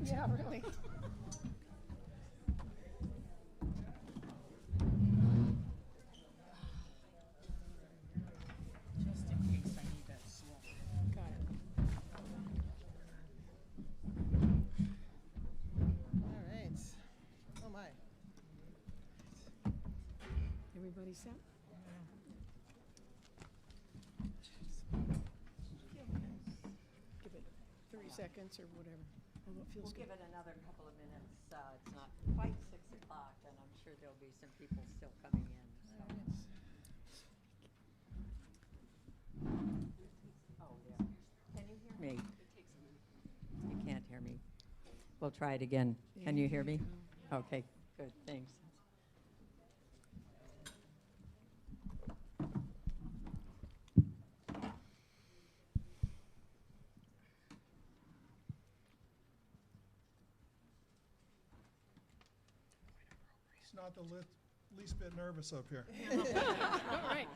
Yeah, really. Just in case I need that swap. Got it. All right. Oh my. Everybody set? Give it 30 seconds or whatever. Although it feels We'll good. give it another couple of minutes. It's not quite 6 o'clock, and I'm sure there'll be some people still coming in. So. Oh, yeah. Can you hear me? You can't hear me. We'll try it again. Can you hear me? Okay, good, thanks. He's not the least bit nervous up here. All right.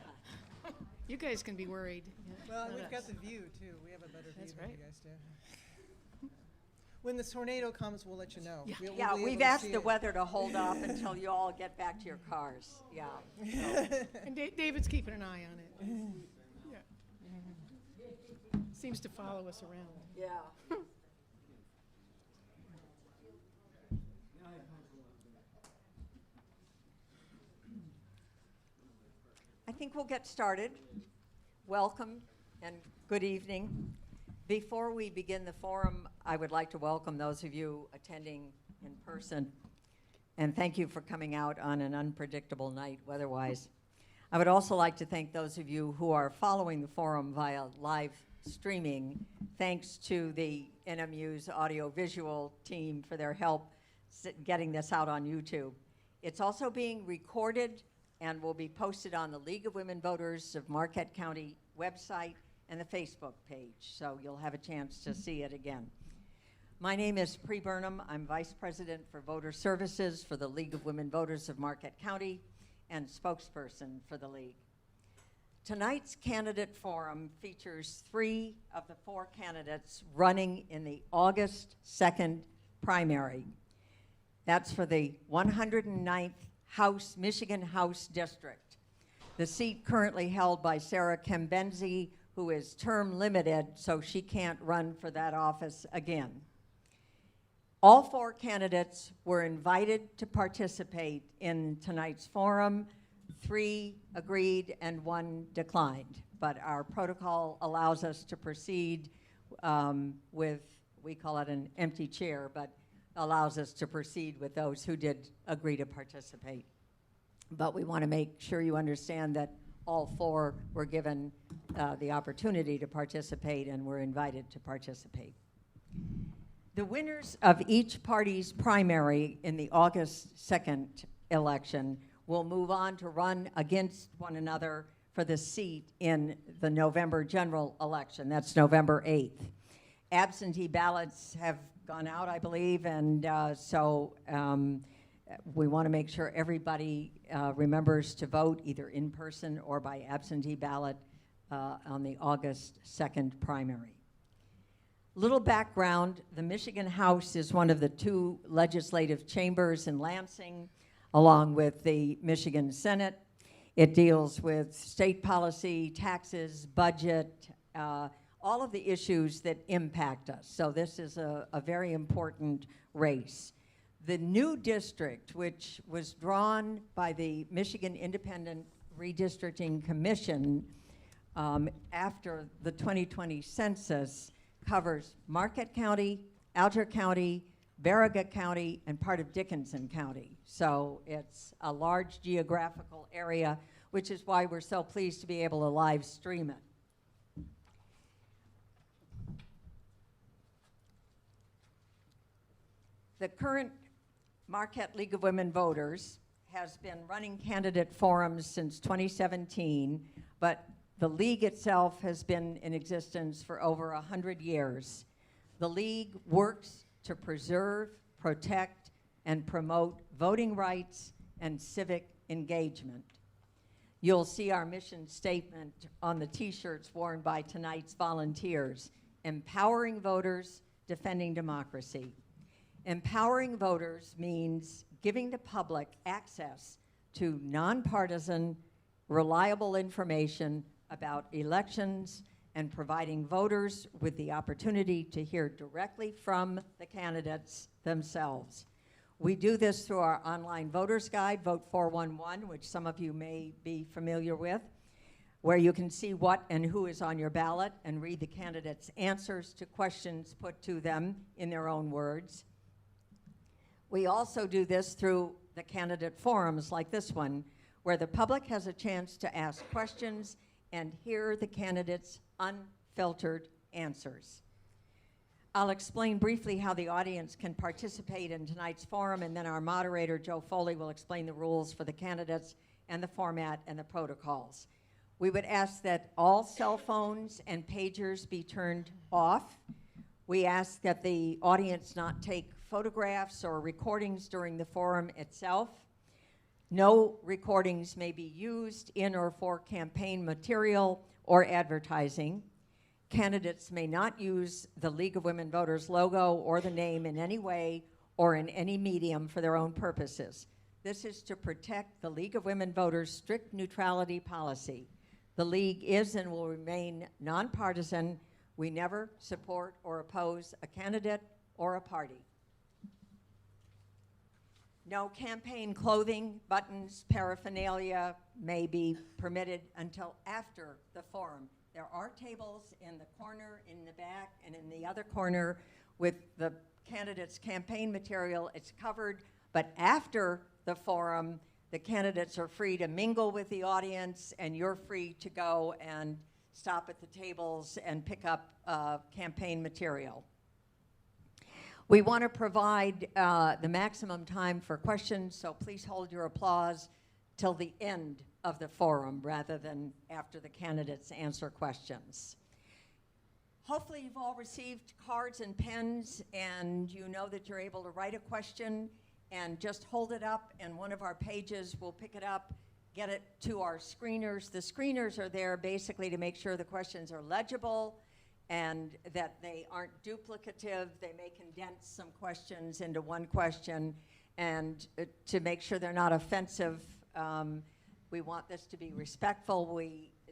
You guys can be worried. Well, Not we've got us. the view too. We have a better view That's than right. you guys do. When the tornado comes, we'll let you know. Yeah. We'll Yeah, be able we've to asked see the it. weather to hold off until you all get back to your cars. Yeah. And David's keeping an eye on it. Yeah. Seems to follow us around. Yeah. I think we'll get started. Welcome and good evening. Before we begin the forum, I would like to welcome those of you attending in person, and thank you for coming out on an unpredictable night weather-wise. I would also like to thank those of you who are following the forum via live streaming, thanks to the NMU's audiovisual team for their help getting this out on YouTube. It's also being recorded and will be posted on the League of Women Voters of Marquette County website and the Facebook page, so you'll have a chance to see it again. My name is Pri Burnham. I'm Vice President for Voter Services for the League of Women Voters of Marquette County and spokesperson for the League. Tonight's candidate forum features 3 of the 4 candidates running in the August 2nd primary. That's for the 109th Michigan House District. The seat currently held by Sarah Kembenzi, who is term limited, so she can't run for that office again. All 4 candidates were invited to participate in tonight's forum. 3 agreed and 1 declined, but our protocol allows us to proceed with, we call it an empty chair, but allows us to proceed with those who did agree to participate. But we want to make sure you understand that all 4 were given the opportunity to participate and were invited to participate. The winners of each party's primary in the August 2nd election will move on to run against one another for the seat in the November general election. That's November 8th. Absentee ballots have gone out, I believe, and so we want to make sure everybody remembers to vote either in person or by absentee ballot on the August 2nd primary. Little background, the Michigan House is one of the 2 legislative chambers in Lansing, along with the Michigan Senate. It deals with state policy, taxes, budget, all of the issues that impact us. So this is a very important race. The new district, which was drawn by the Michigan Independent Redistricting Commission after the 2020 census, covers Marquette County, Alger County, Baraga County, and part of Dickinson County. So it's a large geographical area, which is why we're so pleased to be able to live stream it. The current Marquette League of Women Voters has been running candidate forums since 2017, but the League itself has been in existence for over 100 years. The League works to preserve, protect, and promote voting rights and civic engagement. You'll see our mission statement on the t-shirts worn by tonight's volunteers: empowering voters, defending democracy. Empowering voters means giving the public access to nonpartisan, reliable information about elections and providing voters with the opportunity to hear directly from the candidates themselves. We do this through our online voters guide, Vote 411, which some of you may be familiar with, where you can see what and who is on your ballot and read the candidates' answers to questions put to them in their own words. We also do this through the candidate forums like this one, where the public has a chance to ask questions and hear the candidates' unfiltered answers. I'll explain briefly how the audience can participate in tonight's forum, and then our moderator, Joe Foley, will explain the rules for the candidates and the format and the protocols. We would ask that all cell phones and pagers be turned off. We ask that the audience not take photographs or recordings during the forum itself. No recordings may be used in or for campaign material or advertising. Candidates may not use the League of Women Voters logo or the name in any way or in any medium for their own purposes. This is to protect the League of Women Voters' strict neutrality policy. The League is and will remain nonpartisan. We never support or oppose a candidate or a party. No campaign clothing, buttons, paraphernalia may be permitted until after the forum. There are tables in the corner, in the back, and in the other corner with the candidates' campaign material. It's covered, but after the forum, the candidates are free to mingle with the audience, and you're free to go and stop at the tables and pick up campaign material. We want to provide the maximum time for questions, so please hold your applause till the end of the forum rather than after the candidates answer questions. Hopefully you've all received cards and pens, and you know that you're able to write a question and just hold it up, and one of our pages will pick it up, get it to our screeners. The screeners are there basically to make sure the questions are legible and that they aren't duplicative. They may condense some questions into one question, and to make sure they're not offensive. We want this to be respectful.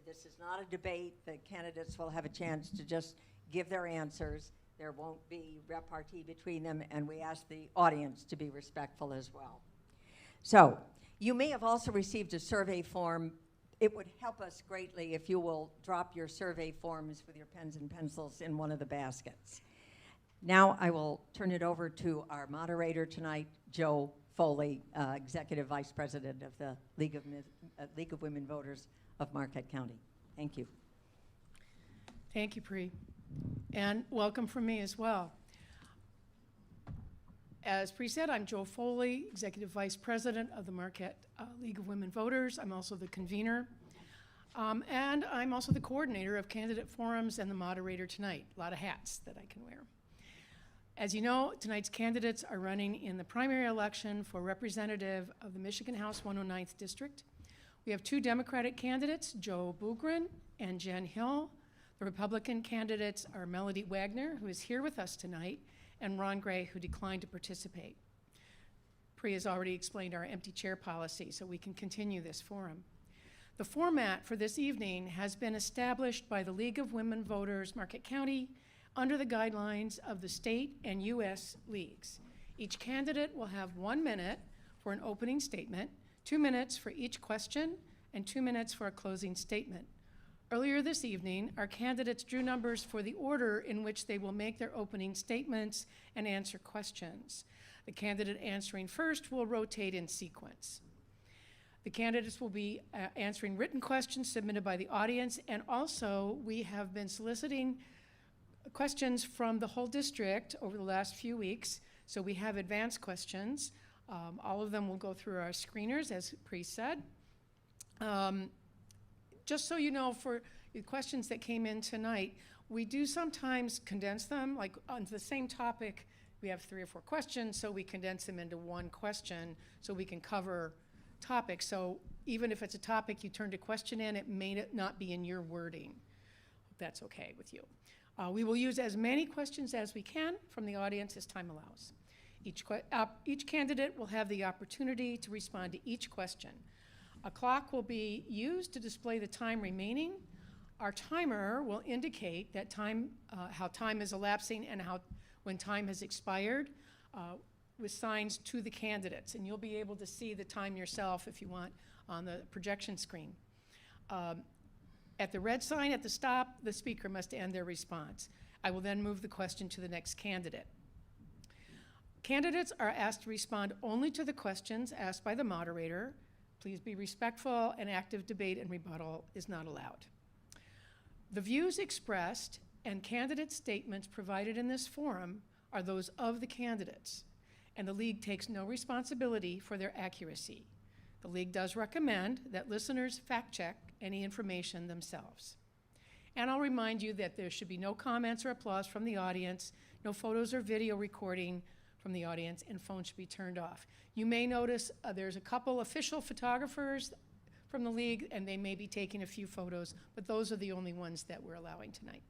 This is not a debate. The candidates will have a chance to just give their answers. There won't be repartee between them, and we ask the audience to be respectful as well. So, you may have also received a survey form. It would help us greatly if you will drop your survey forms with your pens and pencils in one of the baskets. Now I will turn it over to our moderator tonight, Joe Foley, Executive Vice President of the League of Women Voters of Marquette County. Thank you. Thank you, Pri. And welcome from me as well. As Pri said, I'm Joe Foley, Executive Vice President of the Marquette League of Women Voters. I'm also the convener. And I'm also the coordinator of candidate forums and the moderator tonight. A lot of hats that I can wear. As you know, tonight's candidates are running in the primary election for representative of the Michigan House 109th District. We have two Democratic candidates, Joe Bugren and Jen Hill. The Republican candidates are Melody Wagner, who is here with us tonight, and Ron Gray, who declined to participate. Pri has already explained our empty chair policy, so we can continue this forum. The format for this evening has been established by the League of Women Voters Marquette County under the guidelines of the state and U.S. leagues. Each candidate will have 1 minute for an opening statement, 2 minutes for each question, and 2 minutes for a closing statement. Earlier this evening, our candidates drew numbers for the order in which they will make their opening statements and answer questions. The candidate answering first will rotate in sequence. The candidates will be answering written questions submitted by the audience, and also we have been soliciting questions from the whole district over the last few weeks, so we have advanced questions. All of them will go through our screeners, as Pri said. Just so you know, for the questions that came in tonight, we do sometimes condense them, like on the same topic, we have 3 or 4 questions, so we condense them into one question so we can cover topics. So even if it's a topic you turned a question in, it may not be in your wording. Hope that's okay with you. We will use as many questions as we can from the audience as time allows. Each candidate will have the opportunity to respond to each question. A clock will be used to display the time remaining. Our timer will indicate that how time is elapsing and when time has expired with signs to the candidates. And you'll be able to see the time yourself if you want on the projection screen. At the red sign at the stop, the speaker must end their response. I will then move the question to the next candidate. Candidates are asked to respond only to the questions asked by the moderator. Please be respectful, and active debate and rebuttal is not allowed. The views expressed and candidate statements provided in this forum are those of the candidates, and the League takes no responsibility for their accuracy. The League does recommend that listeners fact-check any information themselves. And I'll remind you that there should be no comments or applause from the audience, no photos or video recording from the audience, and phones should be turned off. You may notice there's a couple official photographers from the League, and they may be taking a few photos, but those are the only ones that we're allowing tonight.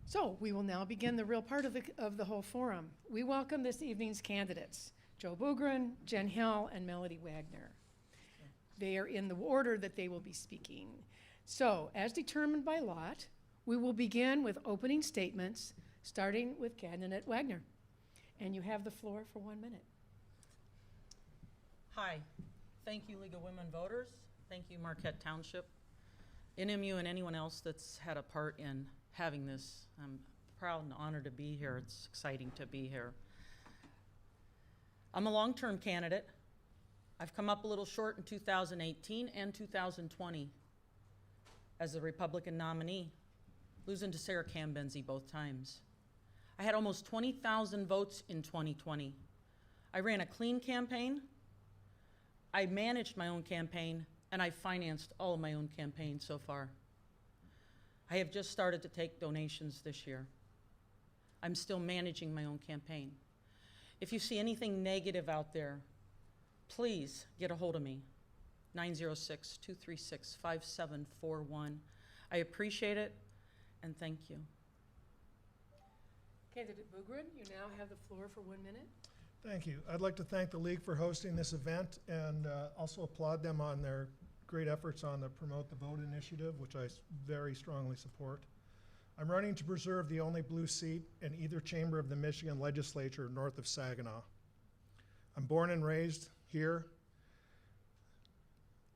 So we will now begin the real part of the whole forum. We welcome this evening's candidates, Joe Bugren, Jen Hill, and Melody Wagner. They are in the order that they will be speaking. So, as determined by lot, we will begin with opening statements, starting with candidate Wagner. And you have the floor for 1 minute. Hi, thank you League of Women Voters. Thank you Marquette Township, NMU, and anyone else that's had a part in having this. I'm proud and honored to be here. It's exciting to be here. I'm a long-term candidate. I've come up a little short in 2018 and 2020 as a Republican nominee, losing to Sarah Cambenzi both times. I had almost 20,000 votes in 2020. I ran a clean campaign, I managed my own campaign, and I financed all of my own campaigns so far. I have just started to take donations this year. I'm still managing my own campaign. If you see anything negative out there, please get a hold of me, 906-236-5741. I appreciate it, and thank you. Candidate Bugren, you now have the floor for 1 minute. Thank you. I'd like to thank the League for hosting this event and also applaud them on their great efforts on the Promote the Vote initiative, which I very strongly support. I'm running to preserve the only blue seat in either chamber of the Michigan legislature north of Saginaw. I'm born and raised here.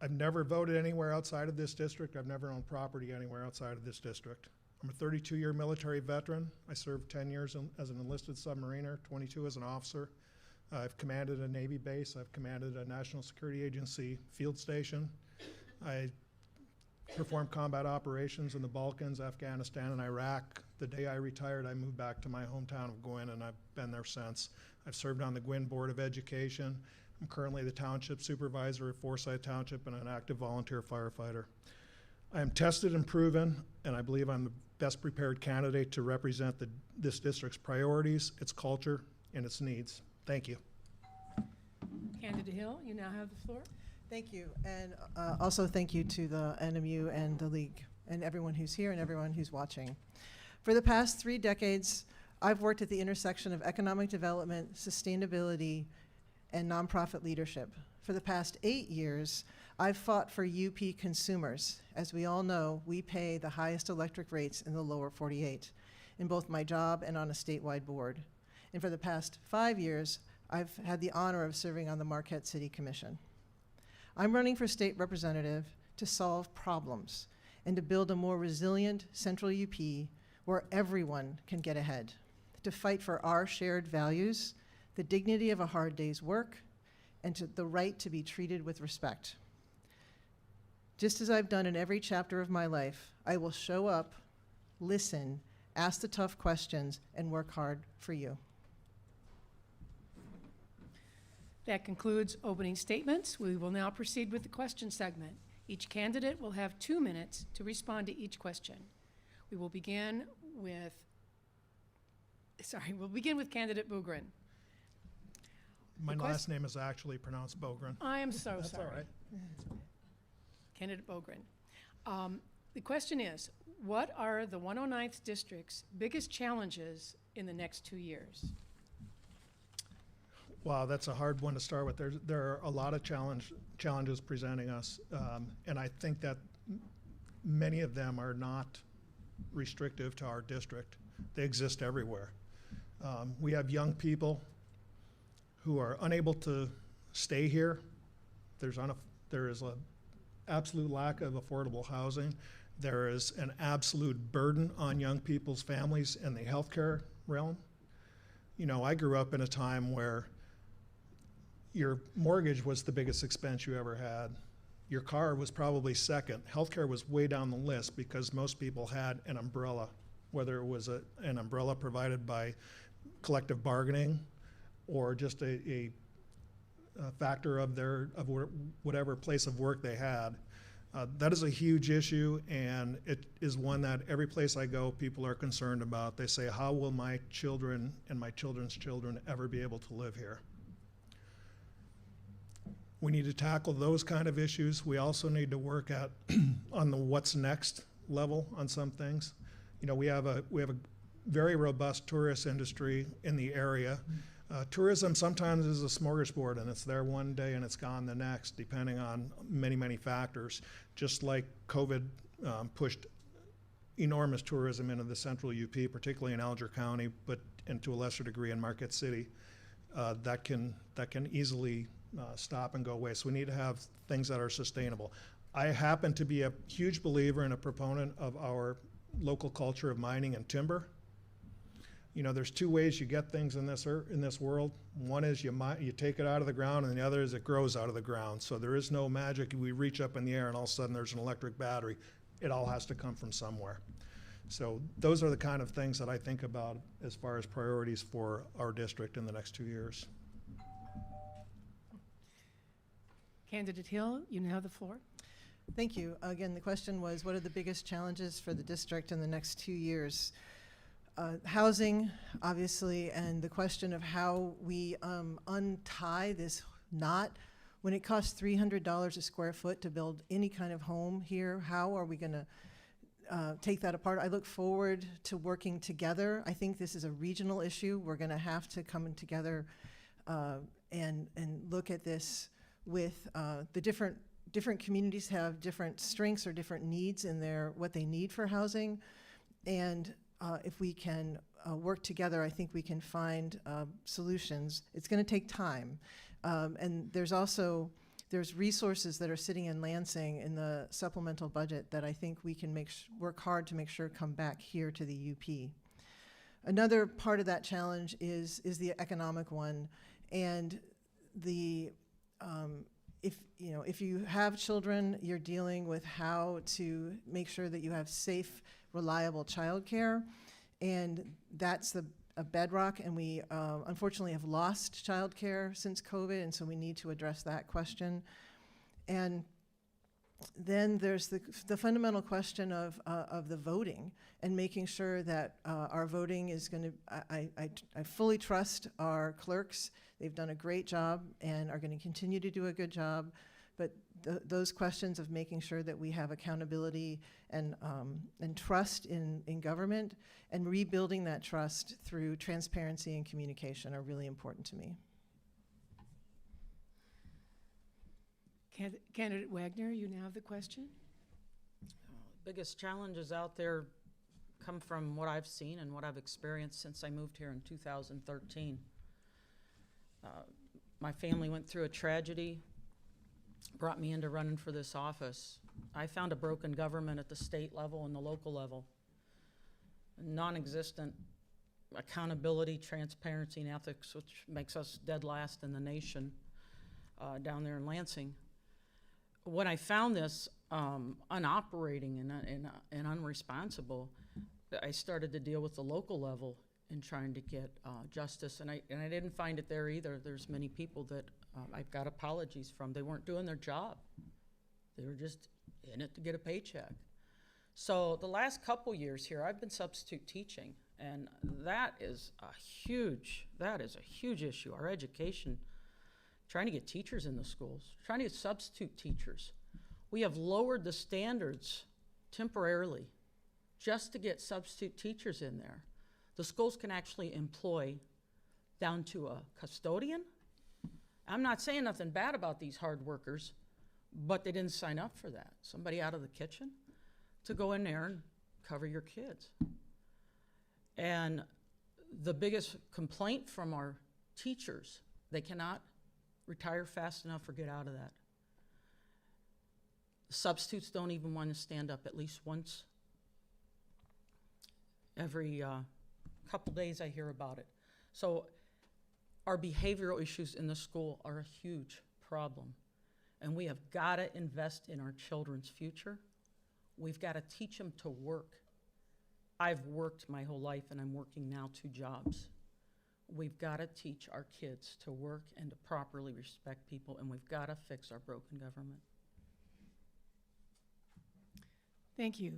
I've never voted anywhere outside of this district. I've never owned property anywhere outside of this district. I'm a 32-year military veteran. I served 10 years as an enlisted submariner, 22 as an officer. I've commanded a Navy base. I've commanded a National Security Agency field station. I performed combat operations in the Balkans, Afghanistan, and Iraq. The day I retired, I moved back to my hometown of Gwin, and I've been there since. I've served on the Gwin Board of Education. I'm currently the township supervisor at Forsyth Township and an active volunteer firefighter. I am tested and proven, and I believe I'm the best prepared candidate to represent this district's priorities, its culture, and its needs. Thank you. Candidate Hill, you now have the floor. Thank you. And also thank you to the NMU and the League and everyone who's here and everyone who's watching. For the past 3 decades, I've worked at the intersection of economic development, sustainability, and nonprofit leadership. For the past 8 years, I've fought for UP consumers. As we all know, we pay the highest electric rates in the lower 48, in both my job and on a statewide board. And for the past 5 years, I've had the honor of serving on the Marquette City Commission. I'm running for state representative to solve problems and to build a more resilient central UP where everyone can get ahead, to fight for our shared values, the dignity of a hard day's work, and the right to be treated with respect. Just as I've done in every chapter of my life, I will show up, listen, ask the tough questions, and work hard for you. That concludes opening statements. We will now proceed with the question segment. Each candidate will have 2 minutes to respond to each question. We'll begin with candidate Bugren. My last name is actually pronounced Bogren. I am so That's sorry. all right. Candidate Bogren. The question is, what are the 109th District's biggest challenges in the next 2 years? Wow, that's a hard one to start with. There are a lot of challenges presenting us, and I think that many of them are not restrictive to our district. They exist everywhere. We have young people who are unable to stay here. There is an absolute lack of affordable housing. There is an absolute burden on young people's families in the healthcare realm. You know, I grew up in a time where your mortgage was the biggest expense you ever had. Your car was probably second. Healthcare was way down the list because most people had an umbrella, whether it was an umbrella provided by collective bargaining or just a factor of whatever place of work they had. That is a huge issue, and it is one that every place I go, people are concerned about. They say, how will my children and my children's children ever be able to live here? We need to tackle those kind of issues. We also need to work at on the what's next level on some things. You know, we have a very robust tourist industry in the area. Tourism sometimes is a smorgasbord, and it's there one day and it's gone the next, depending on many, many factors. Just like COVID pushed enormous tourism into the central UP, particularly in Alger County, and to a lesser degree in Marquette City, that can easily stop and go away. So we need to have things that are sustainable. I happen to be a huge believer and a proponent of our local culture of mining and timber. You know, there's two ways you get things in this world. One is you take it out of the ground, and the other is it grows out of the ground. So there is no magic. We reach up in the air and all of a sudden there's an electric battery. It all has to come from somewhere. So those are the kind of things that I think about as far as priorities for our district in the next 2 years. Candidate Hill, you now have the floor. Thank you. Again, the question was, what are the biggest challenges for the district in the next 2 years? Housing, obviously, and the question of how we untie this knot. When it costs $300 a square foot to build any kind of home here, how are we going to take that apart? I look forward to working together. I think this is a regional issue. We're going to have to come together and look at this with the different communities have different strengths or different needs in what they need for housing, and if we can work together, I think we can find solutions. It's going to take time, and there's resources that are sitting in Lansing in the supplemental budget that I think we can work hard to make sure come back here to the UP. Another part of that challenge is the economic one, and if you have children, you're dealing with how to make sure that you have safe, reliable childcare, and that's a bedrock. And we unfortunately have lost childcare since COVID, and so we need to address that question. And then there's the fundamental question of the voting and making sure that our voting is going to. I fully trust our clerks. They've done a great job and are going to continue to do a good job. But those questions of making sure that we have accountability and trust in government and rebuilding that trust through transparency and communication are really important to me. Candidate Wagner, you now have the question. Biggest challenges out there come from what I've seen and what I've experienced since I moved here in 2013. My family went through a tragedy, brought me into running for this office. I found a broken government at the state level and the local level. Non-existent accountability, transparency, and ethics, which makes us dead last in the nation down there in Lansing. When I found this unoperating and unresponsible, I started to deal with the local level in trying to get justice, and I didn't find it there either. There's many people that I've got apologies from. They weren't doing their job. They were just in it to get a paycheck. So the last couple years here, I've been substitute teaching, and that is a huge issue. Our education, trying to get teachers in the schools, trying to get substitute teachers. We have lowered the standards temporarily just to get substitute teachers in there. The schools can actually employ down to a custodian I'm not saying nothing bad about these hard workers, but they didn't sign up for that. Somebody out of the kitchen to go in there and cover your kids. And the biggest complaint from our teachers, they cannot retire fast enough or get out of that. Substitutes don't even want to stand up at least once every couple days. I hear about it. So our behavioral issues in the school are a huge problem. And we have got to invest in our children's future. We've got to teach them to work. I've worked my whole life, and I'm working now 2 jobs. We've got to teach our kids to work and to properly respect people, and we've got to fix our broken government. Thank you.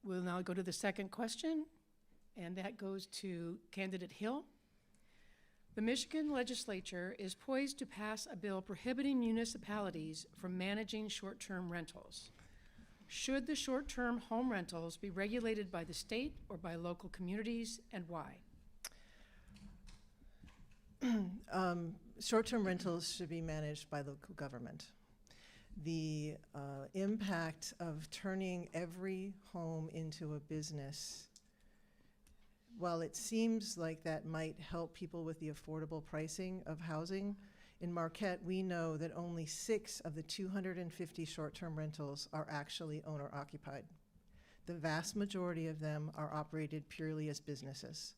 We'll now go to the second question, and that goes to candidate Hill. The Michigan legislature is poised to pass a bill prohibiting municipalities from managing short-term rentals. Should the short-term home rentals be regulated by the state or by local communities, and why? Short-term rentals should be managed by local government. The impact of turning every home into a business, while it seems like that might help people with the affordable pricing of housing, in Marquette, we know that only 6 of the 250 short-term rentals are actually owner-occupied. The vast majority of them are operated purely as businesses.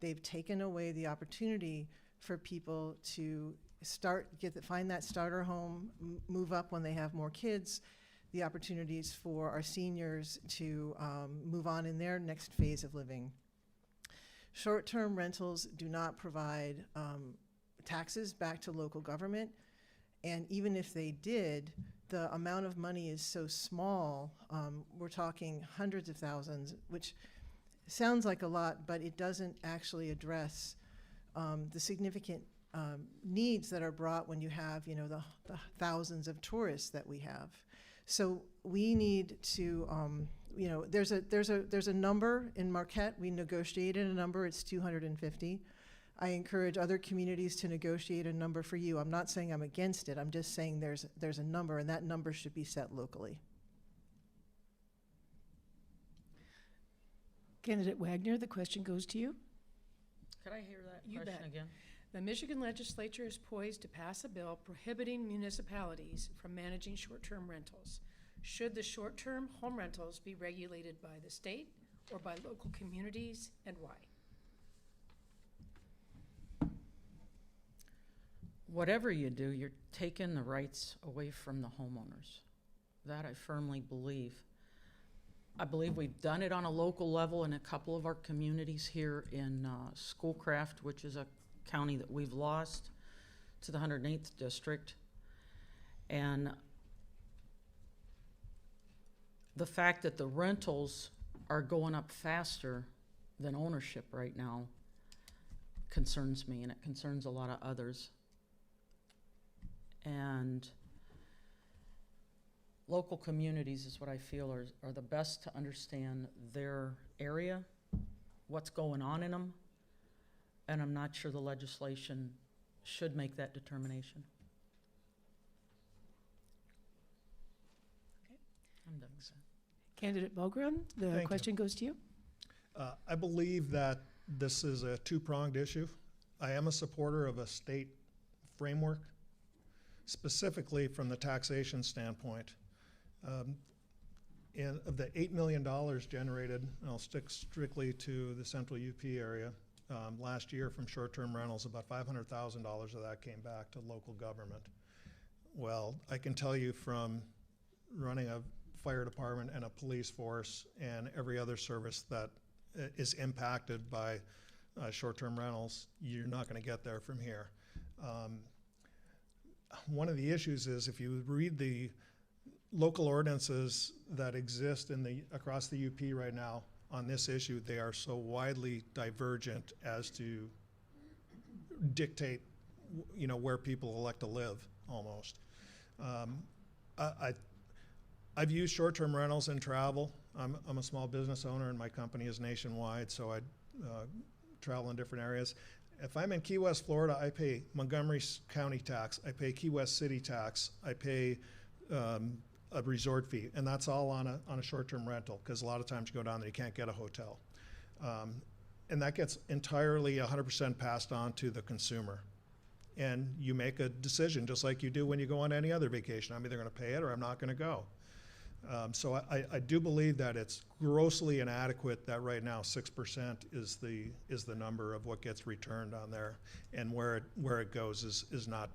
They've taken away the opportunity for people to find that starter home, move up when they have more kids, the opportunities for our seniors to move on in their next phase of living. Short-term rentals do not provide taxes back to local government, and even if they did, the amount of money is so small, we're talking hundreds of thousands, which sounds like a lot, but it doesn't actually address the significant needs that are brought when you have, the thousands of tourists that we have. So we need to, there's a number in Marquette. We negotiated a number. It's 250. I encourage other communities to negotiate a number for you. I'm not saying I'm against it. I'm just saying there's a number, and that number should be set locally. Candidate Wagner, the question goes to you. Could I hear that You question bet. again? The Michigan legislature is poised to pass a bill prohibiting municipalities from managing short-term rentals. Should the short-term home rentals be regulated by the state or by local communities, and why? Whatever you do, you're taking the rights away from the homeowners. That I firmly believe. I believe we've done it on a local level in a couple of our communities here in Schoolcraft, which is a county that we've lost to the 108th district. And the fact that the rentals are going up faster than ownership right now concerns me, and it concerns a lot of others. And local communities is what I feel are the best to understand their area, what's going on in them, and I'm not sure the legislation should make that determination. Okay. I'm done with that. Candidate Bogren, the Thank you. question goes to you. I believe that this is a two-pronged issue. I am a supporter of a state framework, specifically from the taxation standpoint. And of the $8 million generated, and I'll stick strictly to the central UP area, last year from short-term rentals, about $500,000 of that came back to local government. Well, I can tell you from running a fire department and a police force and every other service that is impacted by short-term rentals, you're not going to get there from here. One of the issues is if you read the local ordinances that exist across the UP right now on this issue, they are so widely divergent as to dictate, where people elect to live almost. I've used short-term rentals in travel. I'm a small business owner and my company is nationwide, so I travel in different areas. If I'm in Key West, Florida, I pay Montgomery County tax, I pay Key West City tax, I pay a resort fee, and that's all on a short-term rental, because a lot of times you go down there, you can't get a hotel. And that gets entirely 100% passed on to the consumer. And you make a decision, just like you do when you go on any other vacation. I'm either gonna pay it or I'm not gonna go. So I do believe that it's grossly inadequate that right now 6% is the number of what gets returned on there, and where it goes is not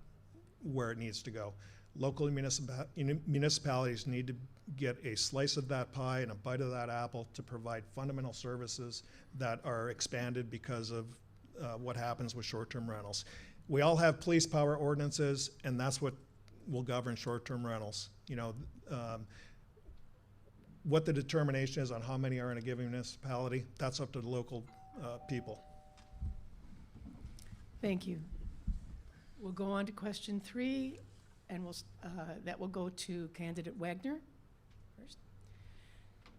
where it needs to go. Local municipalities need to get a slice of that pie and a bite of that apple to provide fundamental services that are expanded because of what happens with short-term rentals. We all have police power ordinances, and that's what will govern short-term rentals. You know, what the determination is on how many are in a given municipality, that's up to the local people. Thank you. We'll go on to question 3, and that will go to candidate Wagner first.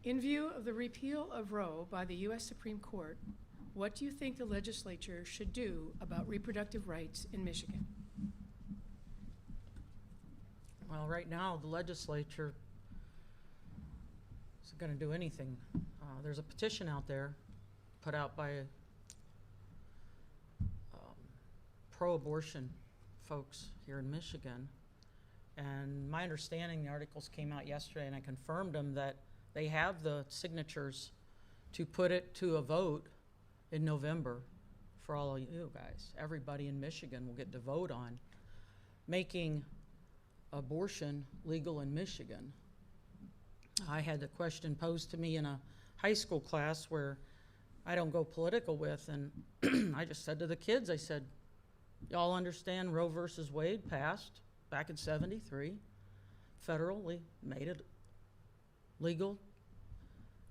In view of the repeal of Roe by the U.S. Supreme Court, what do you think the legislature should do about reproductive rights in Michigan? Well, right now, the legislature isn't going to do anything. There's a petition out there put out by pro-abortion folks here in Michigan. And my understanding, the articles came out yesterday, and I confirmed them, that they have the signatures to put it to a vote in November for all of you guys. Everybody in Michigan will get to vote on making abortion legal in Michigan. I had the question posed to me in a high school class where I don't go political with, and I just said to the kids, I said, y'all understand Roe versus Wade passed back in '73, federally made it legal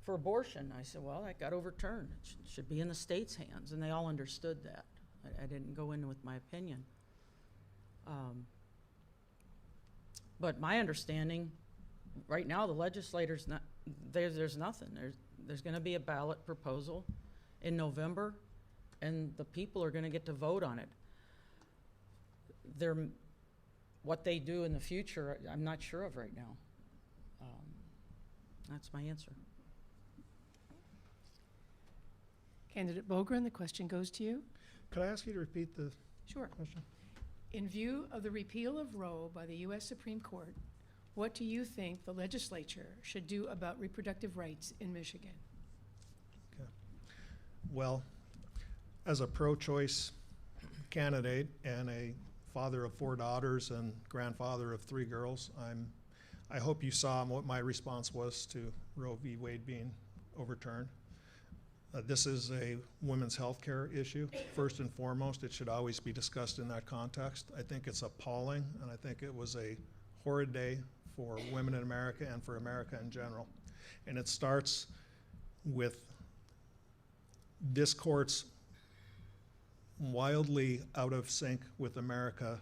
for abortion. I said, well, that got overturned. It should be in the state's hands, and they all understood that. I didn't go in with my opinion. But my understanding, right now, the legislators, there's nothing. There's going to be a ballot proposal in November, and the people are going to get to vote on it. What they do in the future, I'm not sure of right now. That's my answer. Candidate Bogren, the question goes to you. Could I ask you to repeat the Sure. question? In view of the repeal of Roe by the U.S. Supreme Court, what do you think the legislature should do about reproductive rights in Michigan? Okay. Well, as a pro-choice candidate and a father of 4 daughters and grandfather of 3 girls, I hope you saw what my response was to Roe v. Wade being overturned. This is a women's health care issue. First and foremost, it should always be discussed in that context. I think it's appalling, and I think it was a horrid day for women in America and for America in general. And it starts with this court's wildly out of sync with America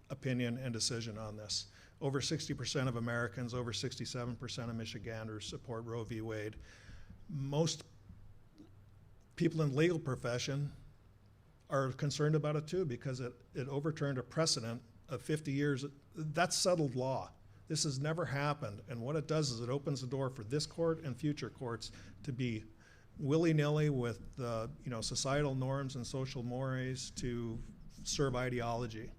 opinion and decision on this. Over 60% of Americans, over 67% of Michiganders support Roe v. Wade. Most people in the legal profession are concerned about it too, because it overturned a precedent of 50 years. That's settled law. This has never happened, and what it does is it opens the door for this court and future courts to be willy-nilly with societal norms and social mores to serve ideology.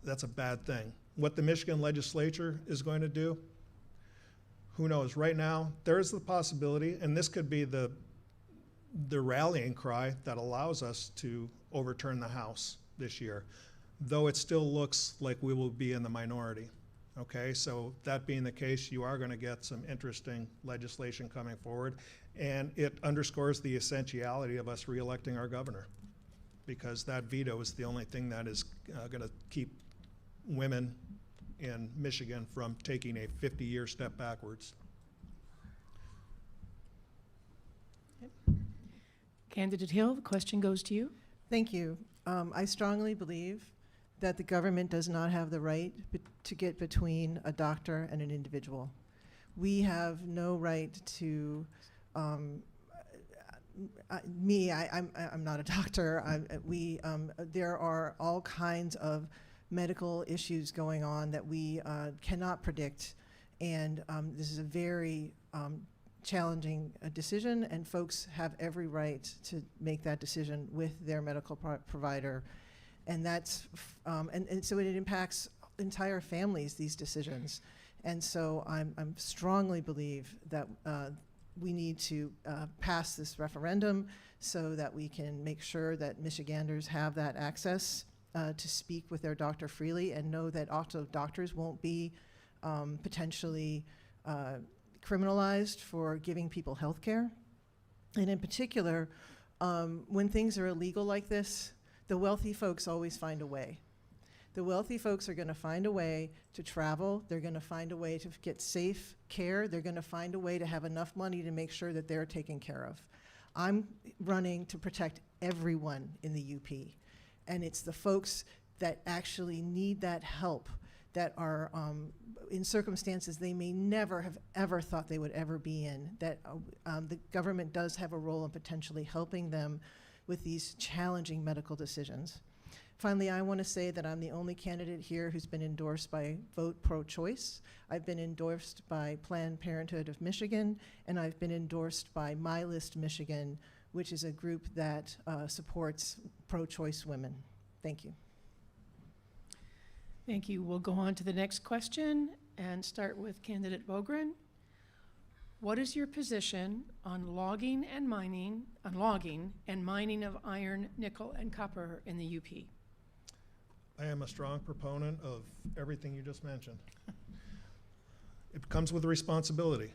That's a bad thing. What the Michigan legislature is going to do, who knows? Right now, there is the possibility, and this could be the rallying cry that allows us to overturn the House this year, though it still looks like we will be in the minority. Okay, so that being the case, you are going to get some interesting legislation coming forward, and it underscores the essentiality of us reelecting our governor, because that veto is the only thing that is going to keep women in Michigan from taking a 50-year step backwards. Candidate Hill, the question goes to you. Thank you. I strongly believe that the government does not have the right to get between a doctor and an individual. We have no right to I'm not a doctor. There are all kinds of medical issues going on that we cannot predict, and this is a very challenging decision, and folks have every right to make that decision with their medical provider, and and so it impacts entire families, these decisions, and so I'm strongly believe that we need to pass this referendum so that we can make sure that Michiganders have that access to speak with their doctor freely, and know that also doctors won't be potentially criminalized for giving people health care. And in particular, when things are illegal like this, the wealthy folks always find a way. The wealthy folks are going to find a way to travel. They're going to find a way to get safe care. They're going to find a way to have enough money to make sure that they're taken care of. I'm running to protect everyone in the UP. And it's the folks that actually need that help, that are in circumstances they may never have ever thought they would ever be in, that the government does have a role in potentially helping them with these challenging medical decisions. Finally, I want to say that I'm the only candidate here who's been endorsed by Vote Pro-Choice. I've been endorsed by Planned Parenthood of Michigan, and I've been endorsed by My List Michigan, which is a group that supports pro-choice women. Thank you. Thank you. We'll go on to the next question and start with candidate Bogren. What is your position on logging and mining of iron, nickel, and copper in the UP? I am a strong proponent of everything you just mentioned. It comes with a responsibility.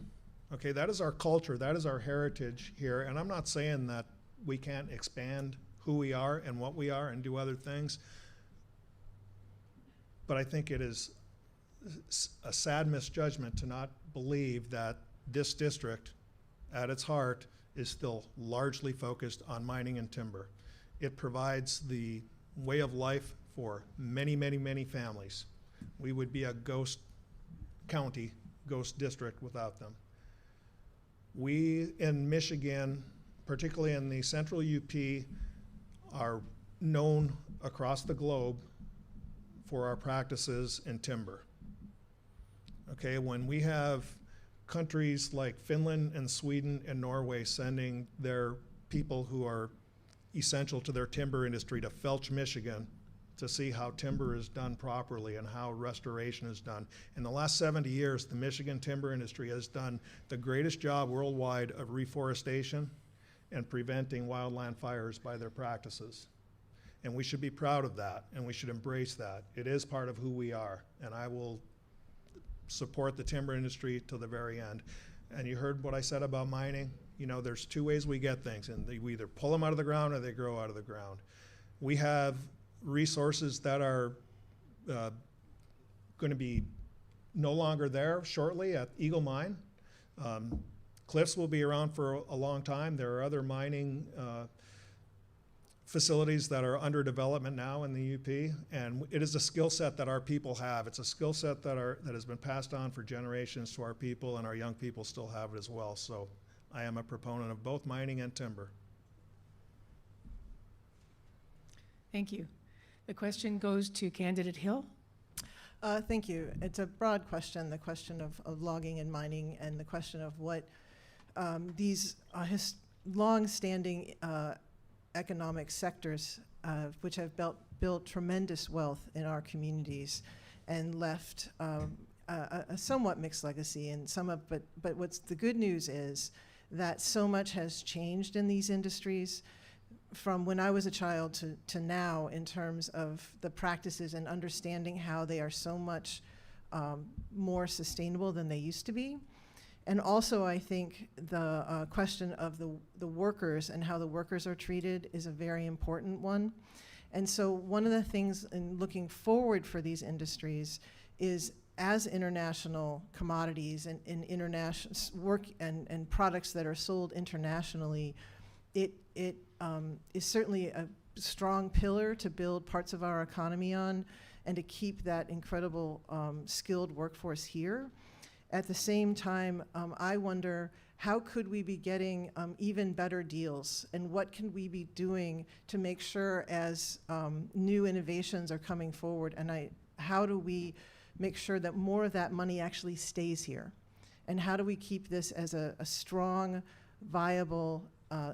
Okay, that is our culture, that is our heritage here, and I'm not saying that we can't expand who we are and what we are and do other things, but I think it is a sad misjudgment to not believe that this district, at its heart, is still largely focused on mining and timber. It provides the way of life for many, many, many families. We would be a ghost county, ghost district without them. We in Michigan, particularly in the central UP, are known across the globe for our practices in timber. Okay, when we have countries like Finland and Sweden and Norway sending their people who are essential to their timber industry to Felch, Michigan, to see how timber is done properly and how restoration is done. In the last 70 years, the Michigan timber industry has done the greatest job worldwide of reforestation and preventing wildland fires by their practices. And we should be proud of that, and we should embrace that. It is part of who we are, and I will support the timber industry till the very end. And you heard what I said about mining. You know, there's two ways we get things, and we either pull them out of the ground or they grow out of the ground. We have resources that are going to be no longer there shortly at Eagle Mine. Cliffs will be around for a long time. There are other mining facilities that are under development now in the UP, and it is a skill set that our people have. It's a skill set that has been passed on for generations to our people, and our young people still have it as well. So I am a proponent of both mining and timber. Thank you. The question goes to candidate Hill. Thank you. It's a broad question, the question of logging and mining, and the question of what these long-standing economic sectors which have built tremendous wealth in our communities and left a somewhat mixed legacy, and but what's the good news is that so much has changed in these industries from when I was a child to now, in terms of the practices and understanding how they are so much more sustainable than they used to be. And also, I think the question of the workers and how the workers are treated is a very important one. And so one of the things in looking forward for these industries is, as international commodities and international work and products that are sold internationally, it is certainly a strong pillar to build parts of our economy on and to keep that incredible skilled workforce here. At the same time, I wonder how could we be getting even better deals? And what can we be doing to make sure as new innovations are coming forward, and how do we make sure that more of that money actually stays here? And how do we keep this as a strong, viable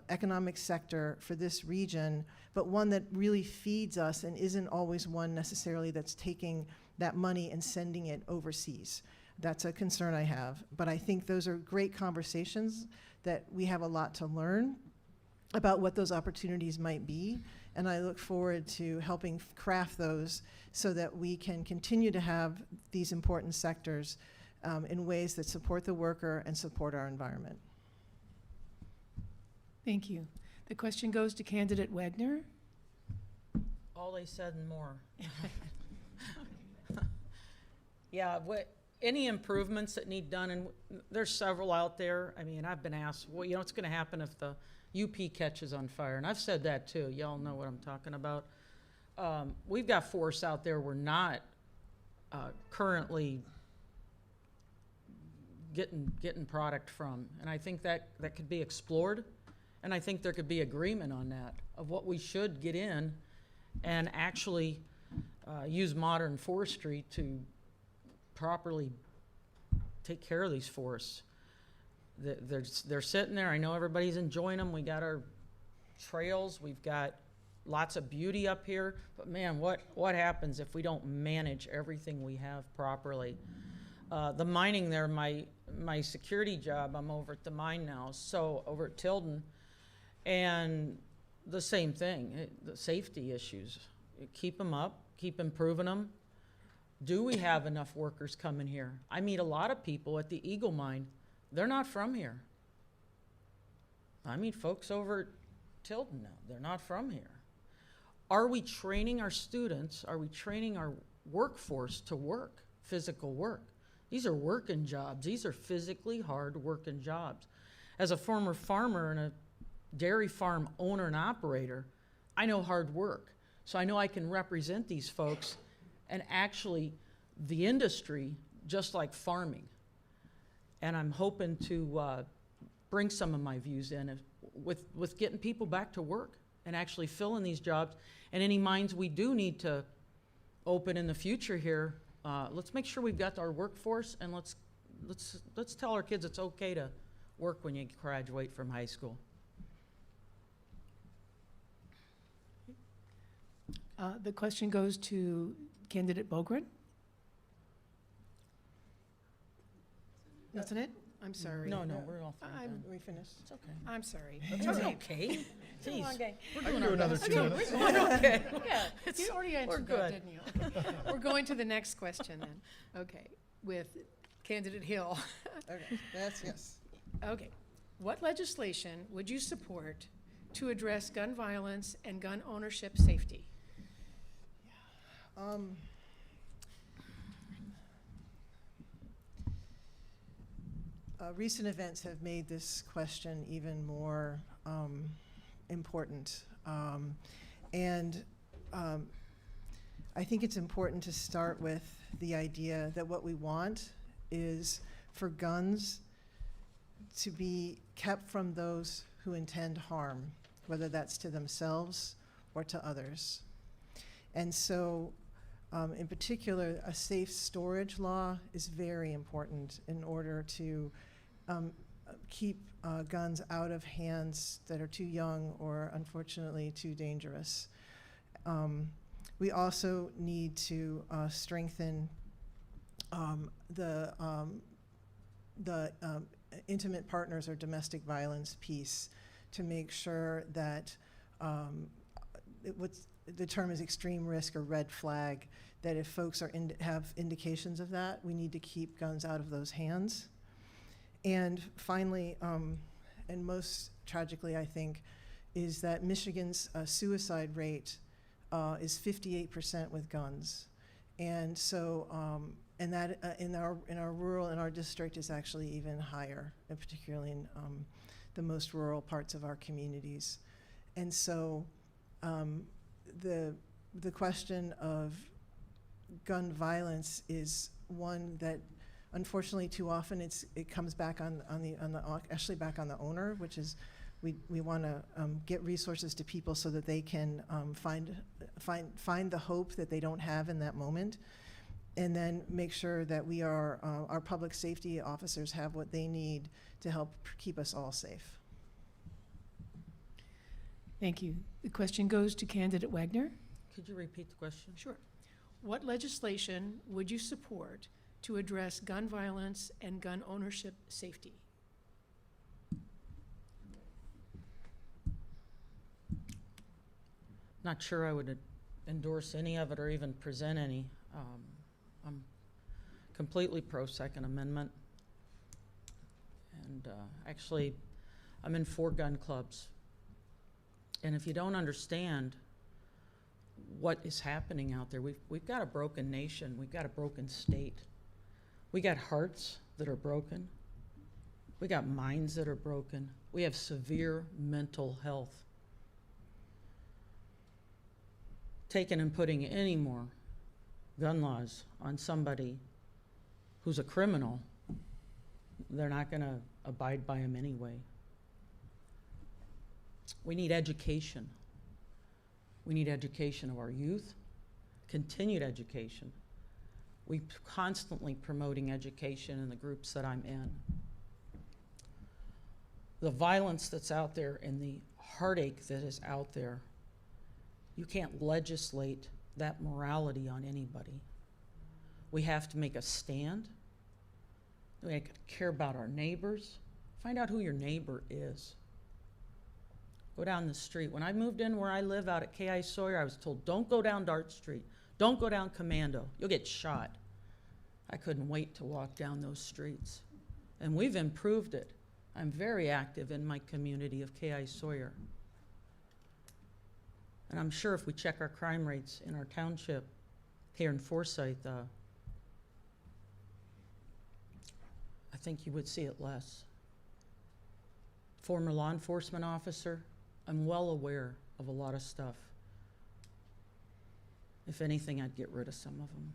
economic sector for this region, but one that really feeds us and isn't always one necessarily that's taking that money and sending it overseas? That's a concern I have. But I think those are great conversations that we have a lot to learn about what those opportunities might be. And I look forward to helping craft those so that we can continue to have these important sectors in ways that support the worker and support our environment. Thank you. The question goes to candidate Wagner. All they said and more. Yeah, any improvements that need done, and there's several out there. I mean, I've been asked, well, you know, what's going to happen if the UP catches on fire? And I've said that too. Y'all know what I'm talking about. We've got forests out there we're not currently getting product from, and I think that could be explored, and I think there could be agreement on that of what we should get in and actually use modern forestry to properly take care of these forests. They're sitting there. I know everybody's enjoying them. We got our trails. We've got lots of beauty up here. But man, what happens if we don't manage everything we have properly? The mining there, my security job, I'm over at the mine now, so over at Tilden, and the same thing, the safety issues. Keep them up, keep improving them. Do we have enough workers coming here? I meet a lot of people at the Eagle Mine. They're not from here. I meet folks over at Tilden now. They're not from here. Are we training our students? Are we training our workforce to work, physical work? These are working jobs. These are physically hard working jobs. As a former farmer and a dairy farm owner and operator, I know hard work. So I know I can represent these folks and actually the industry just like farming. And I'm hoping to bring some of my views in with getting people back to work and actually filling these jobs. And any mines we do need to open in the future here, let's make sure we've got our workforce, and let's tell our kids it's okay to work when you graduate from high school. The question goes to candidate Bogren. Isn't it? I'm sorry. No, we're all fine. I'm- We finished. It's okay. I'm sorry. It's okay. Jeez. I can do another 2 minutes. We're doing okay. Yeah, You already answered good. that, didn't you? Okay. We're going to the next question then. Okay, with candidate Hill. Okay, that's yes. Okay. What legislation would you support to address gun violence and gun ownership safety? Recent events have made this question even more important. I think it's important to start with the idea that what we want is for guns to be kept from those who intend harm, whether that's to themselves or to others. And so, in particular, a safe storage law is very important in order to keep guns out of hands that are too young or, unfortunately, too dangerous. We also need to strengthen the intimate partners or domestic violence piece to make sure that what's the term is extreme risk or red flag, that if folks are have indications of that, we need to keep guns out of those hands. And finally, and most tragically, I think, is that Michigan's suicide rate is 58% with guns. And so, and that in our rural, in our district is actually even higher, and particularly in the most rural parts of our communities. And so, the question of gun violence is one that Unfortunately, too often it comes back actually back on the owner, which is we want to get resources to people so that they can find the hope that they don't have in that moment, and then make sure that our public safety officers have what they need to help keep us all safe. Thank you. The question goes to candidate Wagner. Could you repeat the question? Sure. What legislation would you support to address gun violence and gun ownership safety? Not sure I would endorse any of it or even present any. I'm completely pro Second Amendment. And actually, I'm in 4 gun clubs. And if you don't understand what is happening out there, we've got a broken nation. We've got a broken state. We got hearts that are broken. We got minds that are broken. We have severe mental health. Taking and putting any more gun laws on somebody who's a criminal, they're not going to abide by them anyway. We need education. We need education of our youth, continued education. We're constantly promoting education in the groups that I'm in. The violence that's out there and the heartache that is out there, you can't legislate that morality on anybody. We have to make a stand. We have to care about our neighbors. Find out who your neighbor is. Go down the street. When I moved in where I live out at K.I. Sawyer, I was told, don't go down Dart Street. Don't go down Commando. You'll get shot. I couldn't wait to walk down those streets. And we've improved it. I'm very active in my community of K.I. Sawyer. And I'm sure if we check our crime rates in our township here in Forsyth, I think you would see it less. Former law enforcement officer, I'm well aware of a lot of stuff. If anything, I'd get rid of some of them.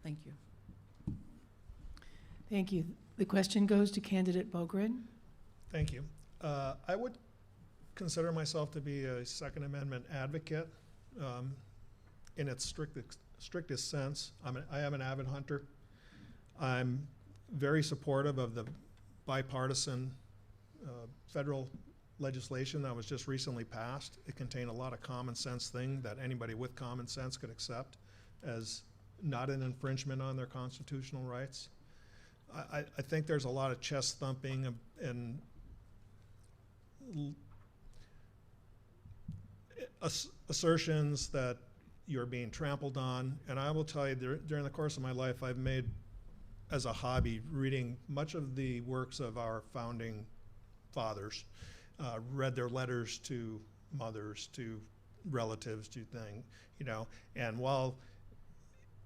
Thank you. Thank you. The question goes to candidate Bogren. Thank you. I would consider myself to be a Second Amendment advocate in its strictest sense. I am an avid hunter. I'm very supportive of the bipartisan federal legislation that was just recently passed. It contained a lot of common sense things that anybody with common sense could accept as not an infringement on their constitutional rights. I think there's a lot of chest thumping and assertions that you're being trampled on. And I will tell you, during the course of my life, I've made, as a hobby, reading much of the works of our founding fathers, read their letters to mothers, to relatives, to things, and while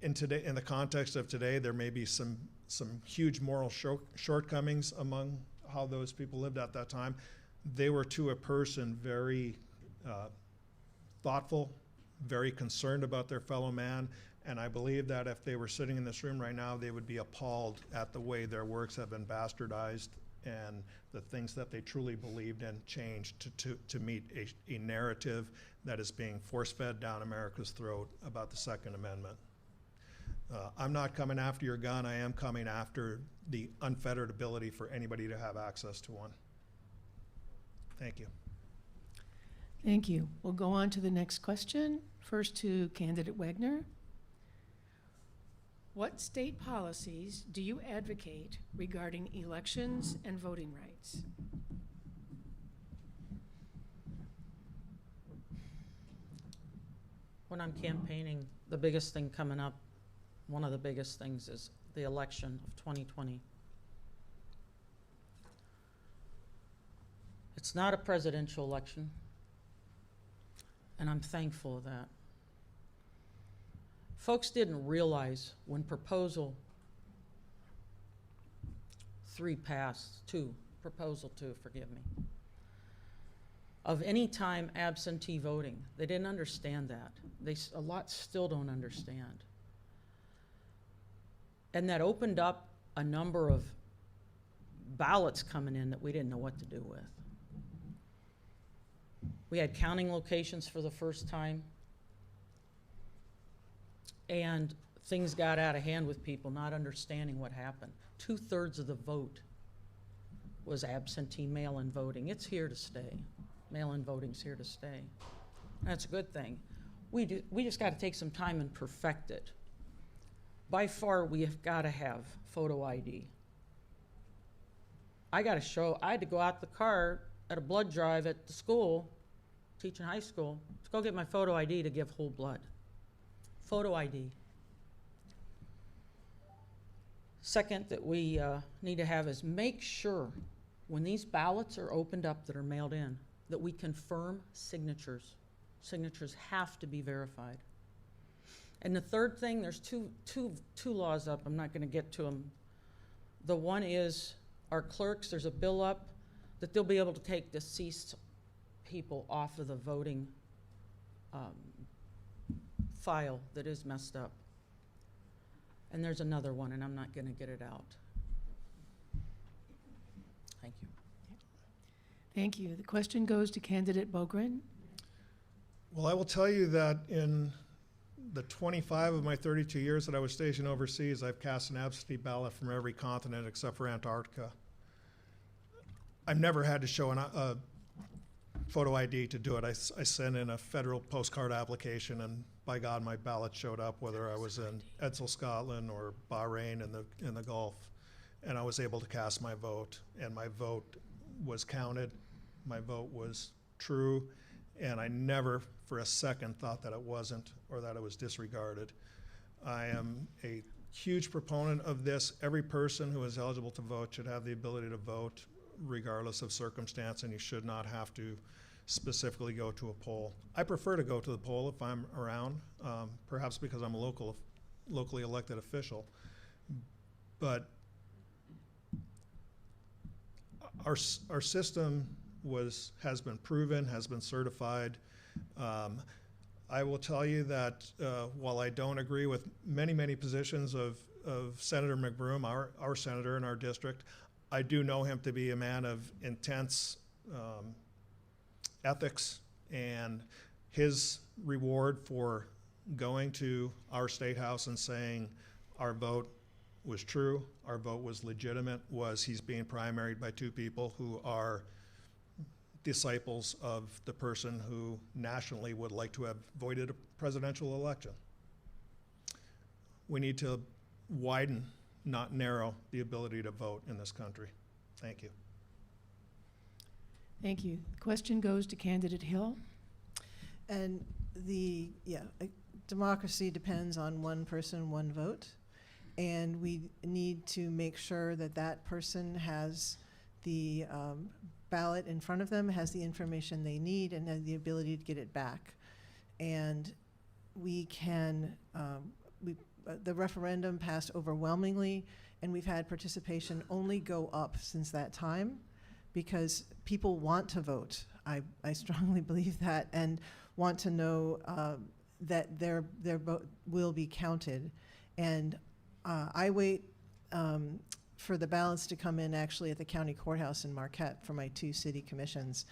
in the context of today, there may be some huge moral shortcomings among how those people lived at that time, they were to a person very thoughtful, very concerned about their fellow man, and I believe that if they were sitting in this room right now, they would be appalled at the way their works have been bastardized and the things that they truly believed in changed to meet a narrative that is being force-fed down America's throat about the Second Amendment. I'm not coming after your gun. I am coming after the unfettered ability for anybody to have access to one. Thank you. Thank you. We'll go on to the next question. First to candidate Wagner. What state policies do you advocate regarding elections and voting rights? When I'm campaigning, the biggest thing coming up, one of the biggest things is the election of 2020. It's not a presidential election, and I'm thankful of that. Folks didn't realize when Proposal 3 passed, Proposal 2, forgive me, of any time absentee voting. They didn't understand that. A lot still don't understand. And that opened up a number of ballots coming in that we didn't know what to do with. We had counting locations for the first time, and things got out of hand with people not understanding what happened. 2/3 of the vote was absentee mail-in voting. It's here to stay. Mail-in voting's here to stay. That's a good thing. We just got to take some time and perfect it. By far, we have got to have photo ID. I had to go out the car at a blood drive at the school, teaching high school, to go get my photo ID to give whole blood. Photo ID. Second that we need to have is make sure when these ballots are opened up that are mailed in, that we confirm signatures. Signatures have to be verified. And the third thing, there's two laws up. I'm not going to get to them. The one is our clerks, there's a bill up that they'll be able to take deceased people off of the voting file that is messed up. And there's another one, and I'm not going to get it out. Thank you. Thank you. The question goes to candidate Bogren. Well, I will tell you that in the 25 of my 32 years that I was stationed overseas, I've cast an absentee ballot from every continent except for Antarctica. I've never had to show a photo ID to do it. I sent in a federal postcard application, and by God, my ballot showed up, whether I was in Edsel, Scotland, or Bahrain in the Gulf, and I was able to cast my vote, and my vote was counted. My vote was true, and I never for a second thought that it wasn't or that it was disregarded. I am a huge proponent of this. Every person who is eligible to vote should have the ability to vote regardless of circumstance, and you should not have to specifically go to a poll. I prefer to go to the poll if I'm around, perhaps because I'm a locally elected official. But our system has been proven, has been certified. I will tell you that while I don't agree with many positions of Senator McBroom, our senator in our district, I do know him to be a man of intense ethics, and his reward for going to our state house and saying our vote was true, our vote was legitimate, was he's being primaried by two people who are disciples of the person who nationally would like to have voided a presidential election. We need to widen, not narrow, the ability to vote in this country. Thank you. Thank you. The question goes to candidate Hill. And democracy depends on one person, one vote. And we need to make sure that that person has the ballot in front of them, has the information they need, and has the ability to get it back. And we can, the referendum passed overwhelmingly, and we've had participation only go up since that time because people want to vote. I strongly believe that, and want to know that their vote will be counted. And I wait for the ballots to come in actually at the county courthouse in Marquette for my 2 city commissions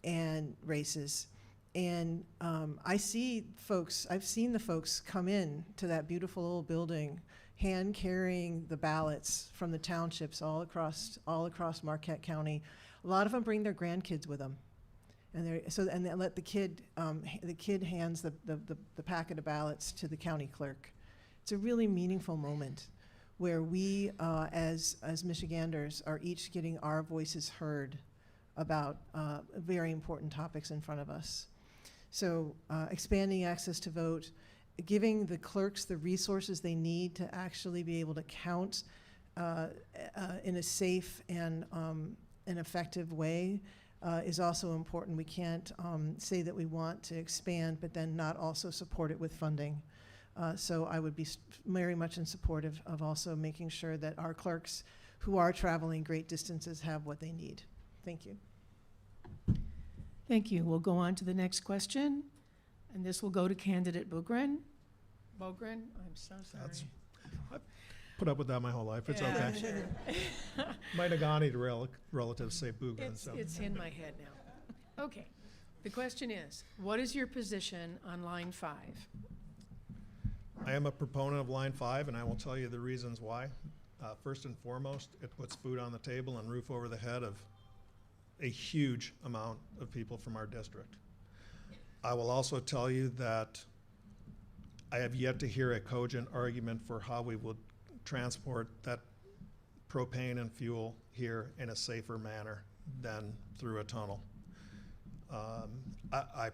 and races. And I've seen the folks come in to that beautiful old building, hand carrying the ballots from the townships all across Marquette County. A lot of them bring their grandkids with them, and they let the kid hands the packet of ballots to the county clerk. It's a really meaningful moment where we, as Michiganders, are each getting our voices heard about very important topics in front of us. So expanding access to vote, giving the clerks the resources they need to actually be able to count in a safe and an effective way is also important. We can't say that we want to expand, but then not also support it with funding. So I would be very much in support of also making sure that our clerks who are traveling great distances have what they need. Thank you. Thank you. We'll go on to the next question, and this will go to candidate Bogren. I'm so sorry. put up with that my whole life. It's Yeah, okay. sure. My Nagani relatives say Boogan, so. It's in my head now. Okay. The question is, what is your position on line 5? I am a proponent of line 5, and I will tell you the reasons why. First and foremost, it puts food on the table and roof over the head of a huge amount of people from our district. I will also tell you that I have yet to hear a cogent argument for how we will transport that propane and fuel here in a safer manner than through a tunnel. I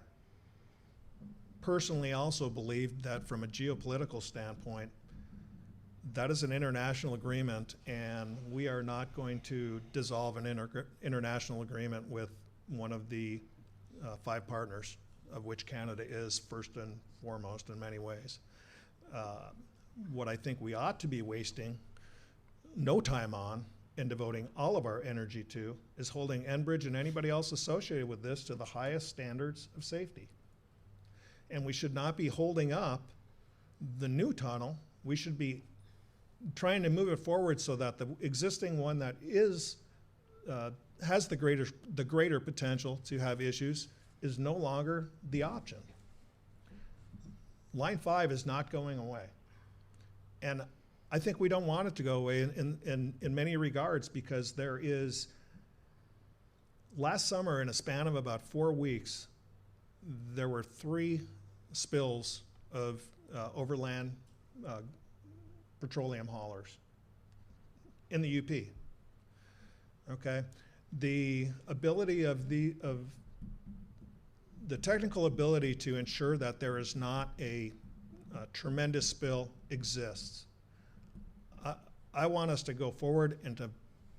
personally also believe that from a geopolitical standpoint, that is an international agreement, and we are not going to dissolve an international agreement with one of the 5 partners, of which Canada is first and foremost in many ways. What I think we ought to be wasting no time on and devoting all of our energy to is holding Enbridge and anybody else associated with this to the highest standards of safety. And we should not be holding up the new tunnel. We should be trying to move it forward so that the existing one that is has the greater potential to have issues is no longer the option. Line 5 is not going away. And I think we don't want it to go away in many regards, because there is, last summer in a span of about 4 weeks, there were 3 spills of overland petroleum haulers in the UP. Okay, the ability of the technical ability to ensure that there is not a tremendous spill exists. I want us to go forward and to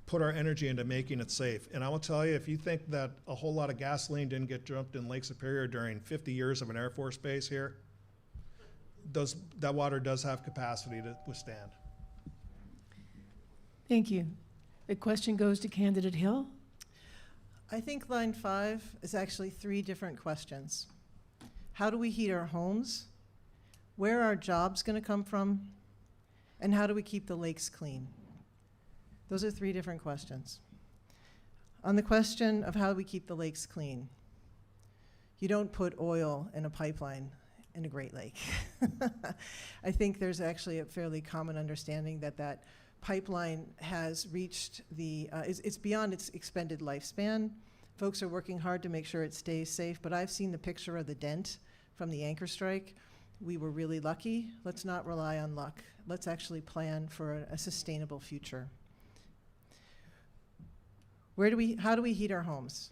put our energy into making it safe. And I will tell you, if you think that a whole lot of gasoline didn't get dumped in Lake Superior during 50 years of an Air Force base here, that water does have capacity to withstand. Thank you. The question goes to Candidate Hill. I think line 5 is actually 3 different questions. How do we heat our homes? Where are our jobs going to come from? And how do we keep the lakes clean? Those are 3 different questions. On the question of how do we keep the lakes clean, you don't put oil in a pipeline in a Great Lake. I think there's actually a fairly common understanding that that pipeline has reached it's beyond its expended lifespan. Folks are working hard to make sure it stays safe, but I've seen the picture of the dent from the anchor strike. We were really lucky. Let's not rely on luck. Let's actually plan for a sustainable future. How do we heat our homes?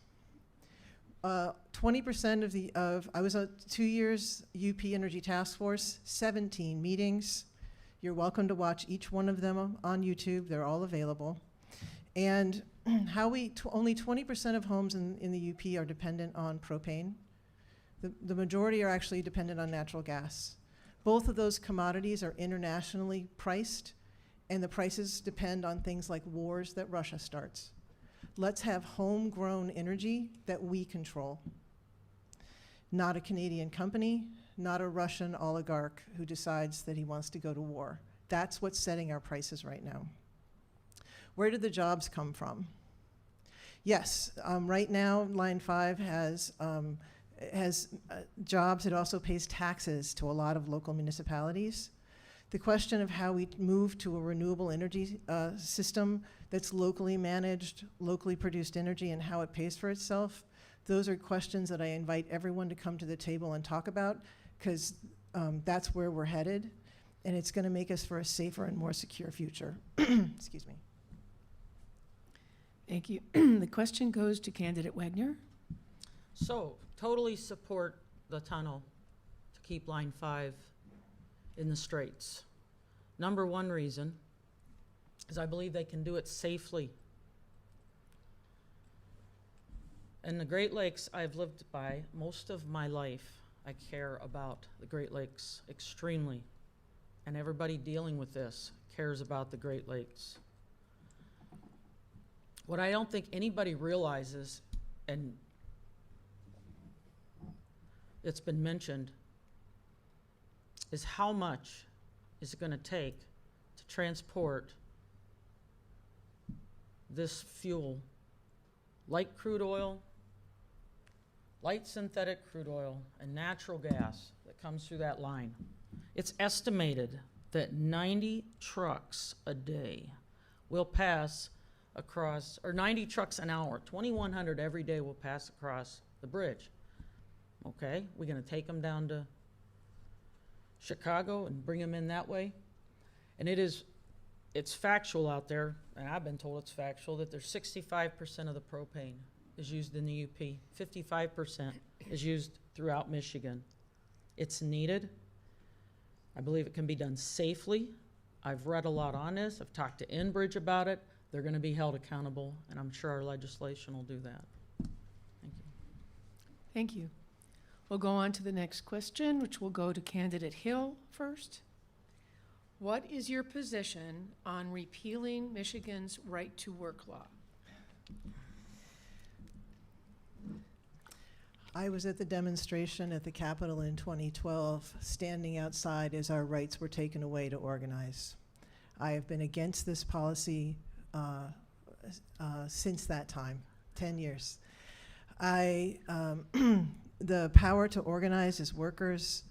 20% I was a 2 years UP Energy Task Force, 17 meetings. You're welcome to watch each one of them on YouTube. They're all available. And only 20% of homes in the UP are dependent on propane. The majority are actually dependent on natural gas. Both of those commodities are internationally priced, and the prices depend on things like wars that Russia starts. Let's have homegrown energy that we control. Not a Canadian company, not a Russian oligarch who decides that he wants to go to war. That's what's setting our prices right now. Where did the jobs come from? Yes, right now, line 5 has jobs. It also pays taxes to a lot of local municipalities. The question of how we move to a renewable energy system that's locally managed, locally produced energy, and how it pays for itself, those are questions that I invite everyone to come to the table and talk about, because that's where we're headed, and it's going to make us for a safer and more secure future. Excuse me. Thank you. The question goes to Candidate Wagner. So, totally support the tunnel to keep line 5 in the straits. Number 1 reason is I believe they can do it safely. In the Great Lakes I've lived by most of my life, I care about the Great Lakes extremely, and everybody dealing with this cares about the Great Lakes. What I don't think anybody realizes, and it's been mentioned, is how much is it going to take to to transport this fuel, light crude oil, light synthetic crude oil, and natural gas that comes through that line. It's estimated that 90 trucks a day will pass across, or 90 trucks an hour, 2,100 every day will pass across the bridge. Okay, we're gonna take them down to Chicago and bring them in that way? And it's factual out there, and I've been told it's factual, that there's 65% of the propane is used in the UP. 55% is used throughout Michigan. It's needed. I believe it can be done safely. I've read a lot on this. I've talked to Enbridge about it. They're going to be held accountable, and I'm sure our legislation will do that. Thank you. Thank you. We'll go on to the next question, which will go to candidate Hill first. What is your position on repealing Michigan's right-to-work law? I was at the demonstration at the Capitol in 2012, standing outside as our rights were taken away to organize. I have been against this policy since that time, 10 years. The power to organize as workers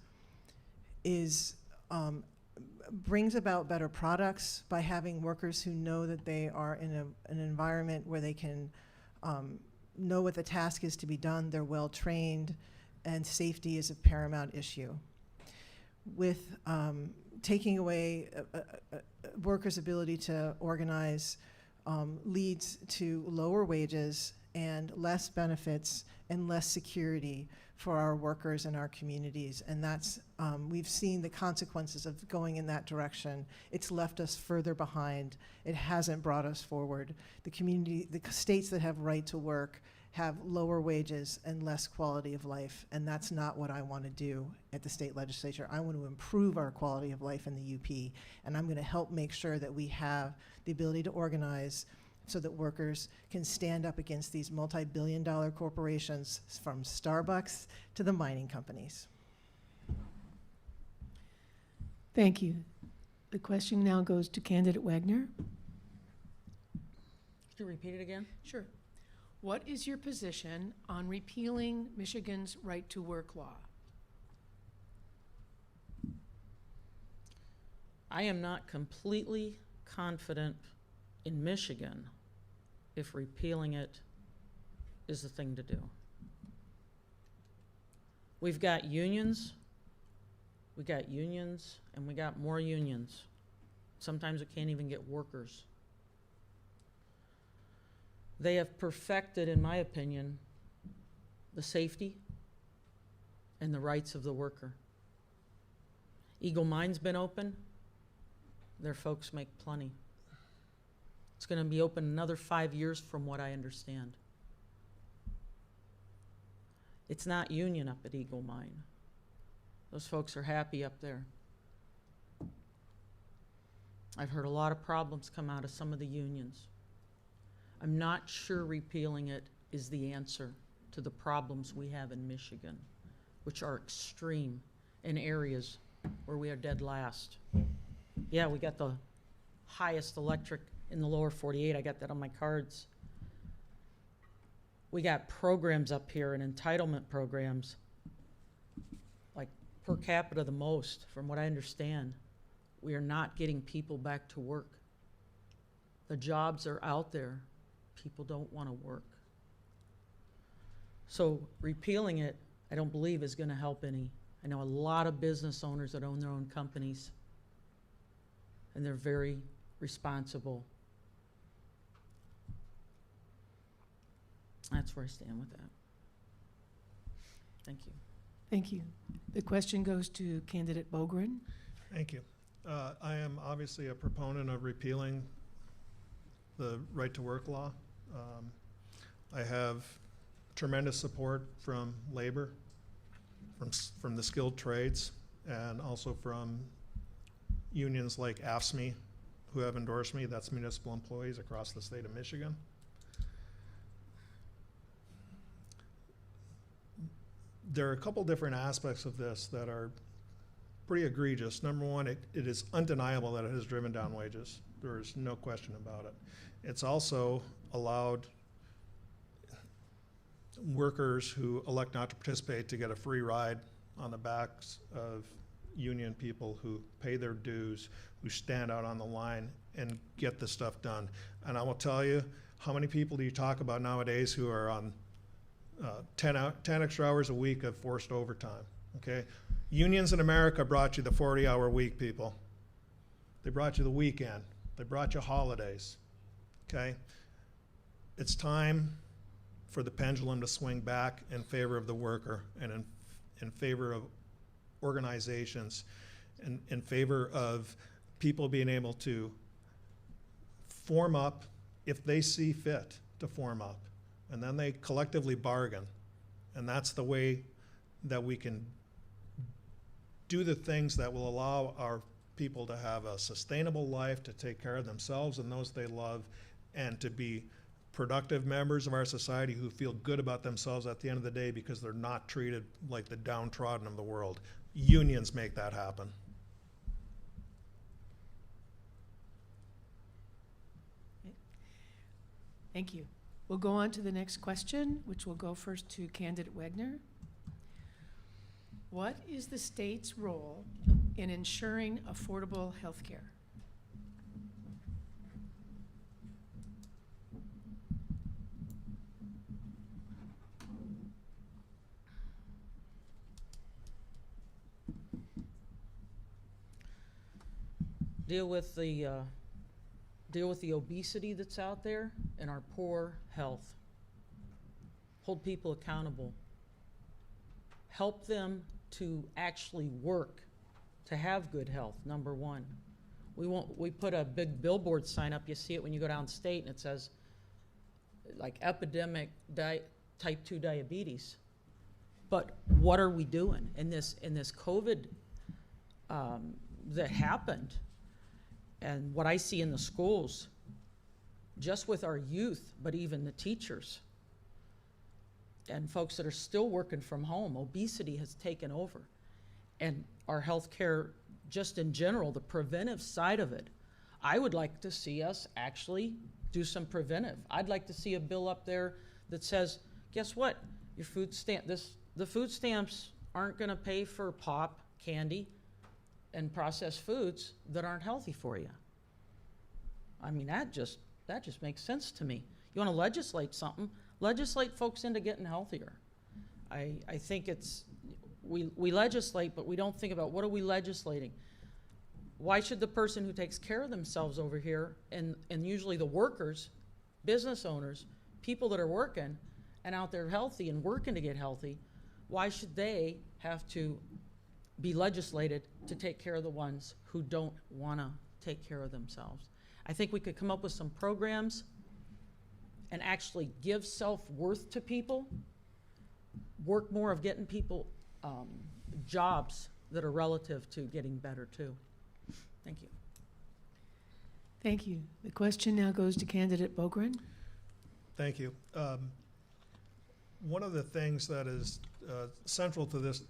brings about better products by having workers who know that they are in an environment where they can know what the task is to be done, they're well trained, and safety is a paramount issue. With taking away workers' ability to organize leads to lower wages and less benefits and less security for our workers and our communities. And that's, we've seen the consequences of going in that direction. It's left us further behind. It hasn't brought us forward. The states that have right to work have lower wages and less quality of life, and that's not what I want to do at the state legislature. I want to improve our quality of life in the UP, and I'm going to help make sure that we have the ability to organize so that workers can stand up against these multi-billion-dollar corporations, from Starbucks to the mining companies. Thank you. The question now goes to candidate Wagner. Could you repeat it again? Sure. What is your position on repealing Michigan's right-to-work law? I am not completely confident in Michigan if repealing it is the thing to do. We've got unions, and we got more unions. Sometimes we can't even get workers. They have perfected, in my opinion, the safety and the rights of the worker. Eagle Mine's been open. Their folks make plenty. It's going to be open another 5 years from what I understand. It's not union up at Eagle Mine. Those folks are happy up there. I've heard a lot of problems come out of some of the unions. I'm not sure repealing it is the answer to the problems we have in Michigan, which are extreme in areas where we are dead last. Yeah, we got the highest electric in the lower 48. I got that on my cards. We got programs up here and entitlement programs, like per capita the most, from what I understand. We are not getting people back to work. The jobs are out there. People don't want to work. So repealing it, I don't believe is going to help any. I know a lot of business owners that own their own companies, and they're very responsible. That's where I stand with that. Thank you. Thank you. The question goes to candidate Bogren. Thank you. I am obviously a proponent of repealing the right-to-work law. I have tremendous support from labor, from the skilled trades, and also from unions like AFSCME, who have endorsed me. That's municipal employees across the state of Michigan. There are a couple different aspects of this that are pretty egregious. Number one, it is undeniable that it has driven down wages. There is no question about it. It's also allowed workers who elect not to participate to get a free ride on the backs of union people who pay their dues, who stand out on the line and get the stuff done. And I will tell you, how many people do you talk about nowadays who are on 10 extra hours a week of forced overtime, okay? Unions in America brought you the 40-hour week, people. They brought you the weekend. They brought you holidays, okay? It's time for the pendulum to swing back in favor of the worker and in favor of organizations, and in favor of people being able to form up if they see fit to form up. And then they collectively bargain. And that's the way that we can do the things that will allow our people to have a sustainable life, to take care of themselves and those they love, and to be productive members of our society who feel good about themselves at the end of the day because they're not treated like the downtrodden of the world. Unions make that happen. Thank you. We'll go on to the next question, which will go first to candidate Wagner. What is the state's role in ensuring affordable health care? Deal with the obesity that's out there and our poor health. Hold people accountable. Help them to actually work to have good health, number one. We put a big billboard sign up, you see it when you go downstate, and it says, like, epidemic type 2 diabetes. But what are we doing in this COVID that happened? And what I see in the schools, just with our youth, but even the teachers and folks that are still working from home, obesity has taken over. And our healthcare, just in general, the preventive side of it, I would like to see us actually do some preventive. I'd like to see a bill up there that says, guess what? Your food stamp, the food stamps aren't going to pay for pop, candy, and processed foods that aren't healthy for you. I mean, that just makes sense to me. You want to legislate something, legislate folks into getting healthier. I think we legislate, but we don't think about what are we legislating. Why should the person who takes care of themselves over here, and usually the workers, business owners, people that are working and out there healthy and working to get healthy, why should they have to be legislated to take care of the ones who don't want to take care of themselves? I think we could come up with some programs and actually give self-worth to people, work more of getting people jobs that are relative to getting better too. Thank you. Thank you. The question now goes to candidate Bogren. Thank you. One of the things that is central to this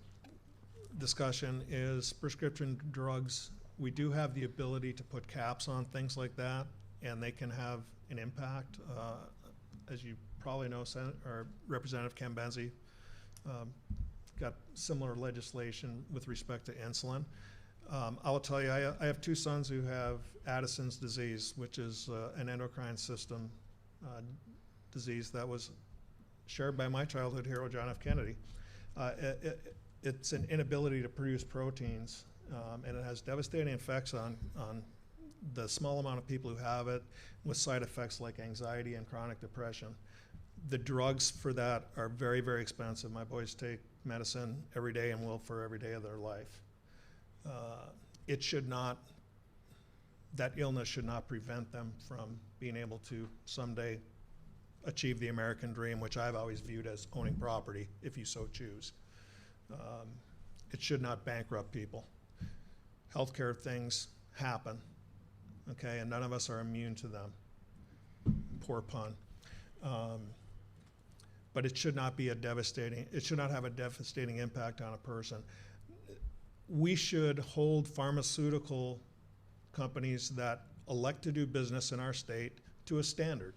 discussion is prescription drugs. We do have the ability to put caps on things like that, and they can have an impact. As you probably know, Representative Cambenzi got similar legislation with respect to insulin. I will tell you, I have two sons who have Addison's disease, which is an endocrine system disease that was shared by my childhood hero, John F. Kennedy. It's an inability to produce proteins, and it has devastating effects on the small amount of people who have it, with side effects like anxiety and chronic depression. The drugs for that are very, very expensive. My boys take medicine every day and will for every day of their life. It should not, that illness should not prevent them from being able to someday achieve the American dream, which I've always viewed as owning property, if you so choose. It should not bankrupt people. Healthcare things happen, okay, and none of us are immune to them. Poor pun. But it should not be it should not have a devastating impact on a person. we should hold pharmaceutical companies that elect to do business in our state to a standard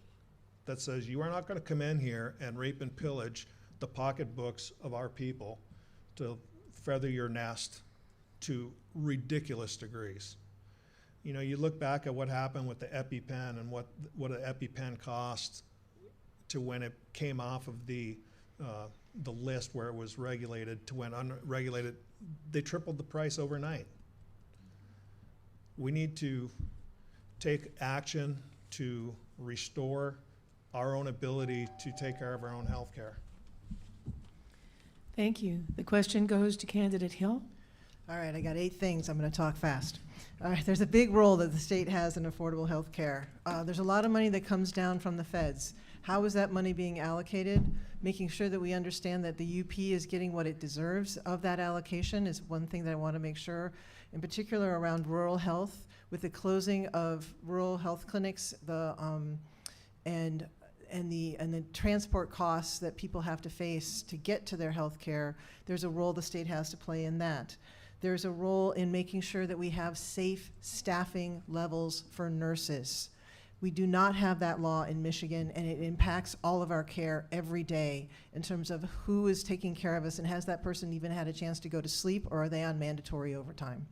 that says you are not going to come in here and rape and pillage the pocketbooks of our people to feather your nest to ridiculous degrees. You know, you look back at what happened with the EpiPen and what an EpiPen cost to when it came off of the list where it was regulated to when unregulated, they tripled the price overnight. We need to take action to restore our own ability to take care of our own health care. Thank you. The question goes to candidate Hill. All right, I got 8 things. I'm going to talk fast. All right, there's a big role that the state has in affordable health care. There's a lot of money that comes down from the feds. How is that money being allocated? Making sure that we understand that the UP is getting what it deserves of that allocation is one thing that I want to make sure, in particular around rural health, with the closing of rural health clinics, and the transport costs that people have to face to get to their health care. There's a role the state has to play in that. There's a role in making sure that we have safe staffing levels for nurses. We do not have that law in Michigan, and it impacts all of our care every day in terms of who is taking care of us and has that person even had a chance to go to sleep, or are they on mandatory overtime?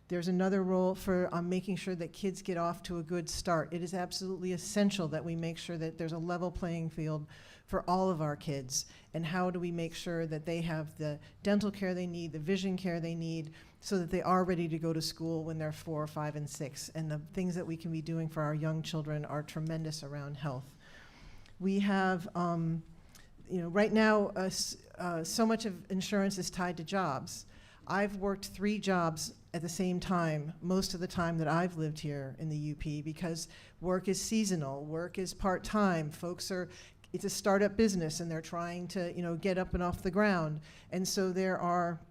There's another role for making sure that kids get off to a good start. It is absolutely essential that we make sure that there's a level playing field for all of our kids. And how do we make sure that they have the dental care they need, the vision care they need, so that they are ready to go to school when they're 4, 5, and 6. And the things that we can be doing for our young children are tremendous around health. We have, right now, so much of insurance is tied to jobs. I've worked 3 jobs at the same time most of the time that I've lived here in the UP, because work is seasonal, work is part-time, it's a startup business and they're trying to get up and off the ground. And so there are,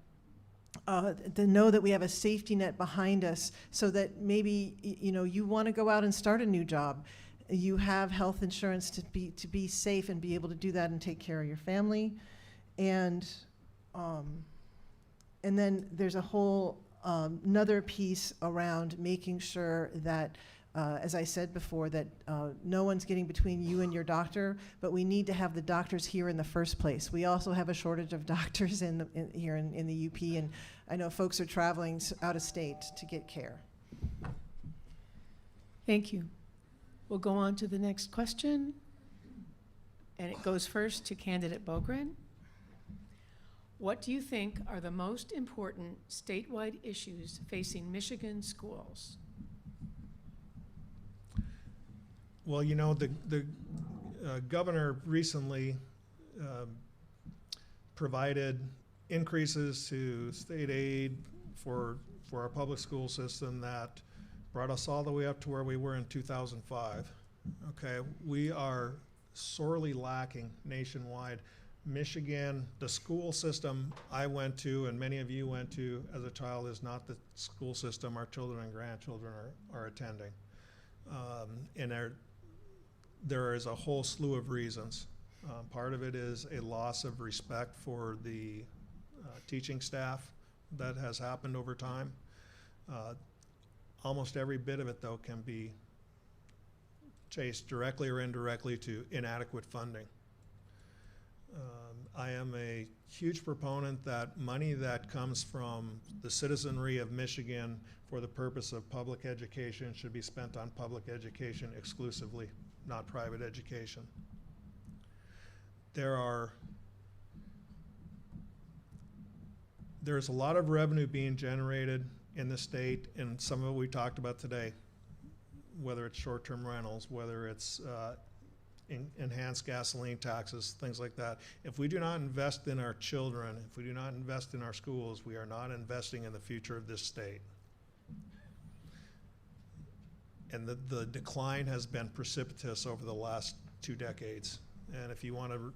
to know that we have a safety net behind us so that maybe you want to go out and start a new job. You have health insurance to be safe and be able to do that and take care of your family. And then there's a whole another piece around making sure that, as I said before, that no one's getting between you and your doctor, but we need to have the doctors here in the first place. We also have a shortage of doctors here in the UP, and I know folks are traveling out of state to get care. Thank you. We'll go on to the next question, and it goes first to candidate Bogren. What do you think are the most important statewide issues facing Michigan schools? Well, the governor recently provided increases to state aid for our public school system that brought us all the way up to where we were in 2005. Okay, we are sorely lacking nationwide. Michigan, the school system I went to and many of you went to as a child is not the school system our children and grandchildren are attending. And there is a whole slew of reasons. Part of it is a loss of respect for the teaching staff that has happened over time. Almost every bit of it, though, can be traced directly or indirectly to inadequate funding. I am a huge proponent that money that comes from the citizenry of Michigan for the purpose of public education should be spent on public education exclusively, not private education. There's a lot of revenue being generated in the state, and some of it we talked about today, whether it's short-term rentals, whether it's enhanced gasoline taxes, things like that. If we do not invest in our children, if we do not invest in our schools, we are not investing in the future of this state. And the decline has been precipitous over the last 2 decades. And if you want to,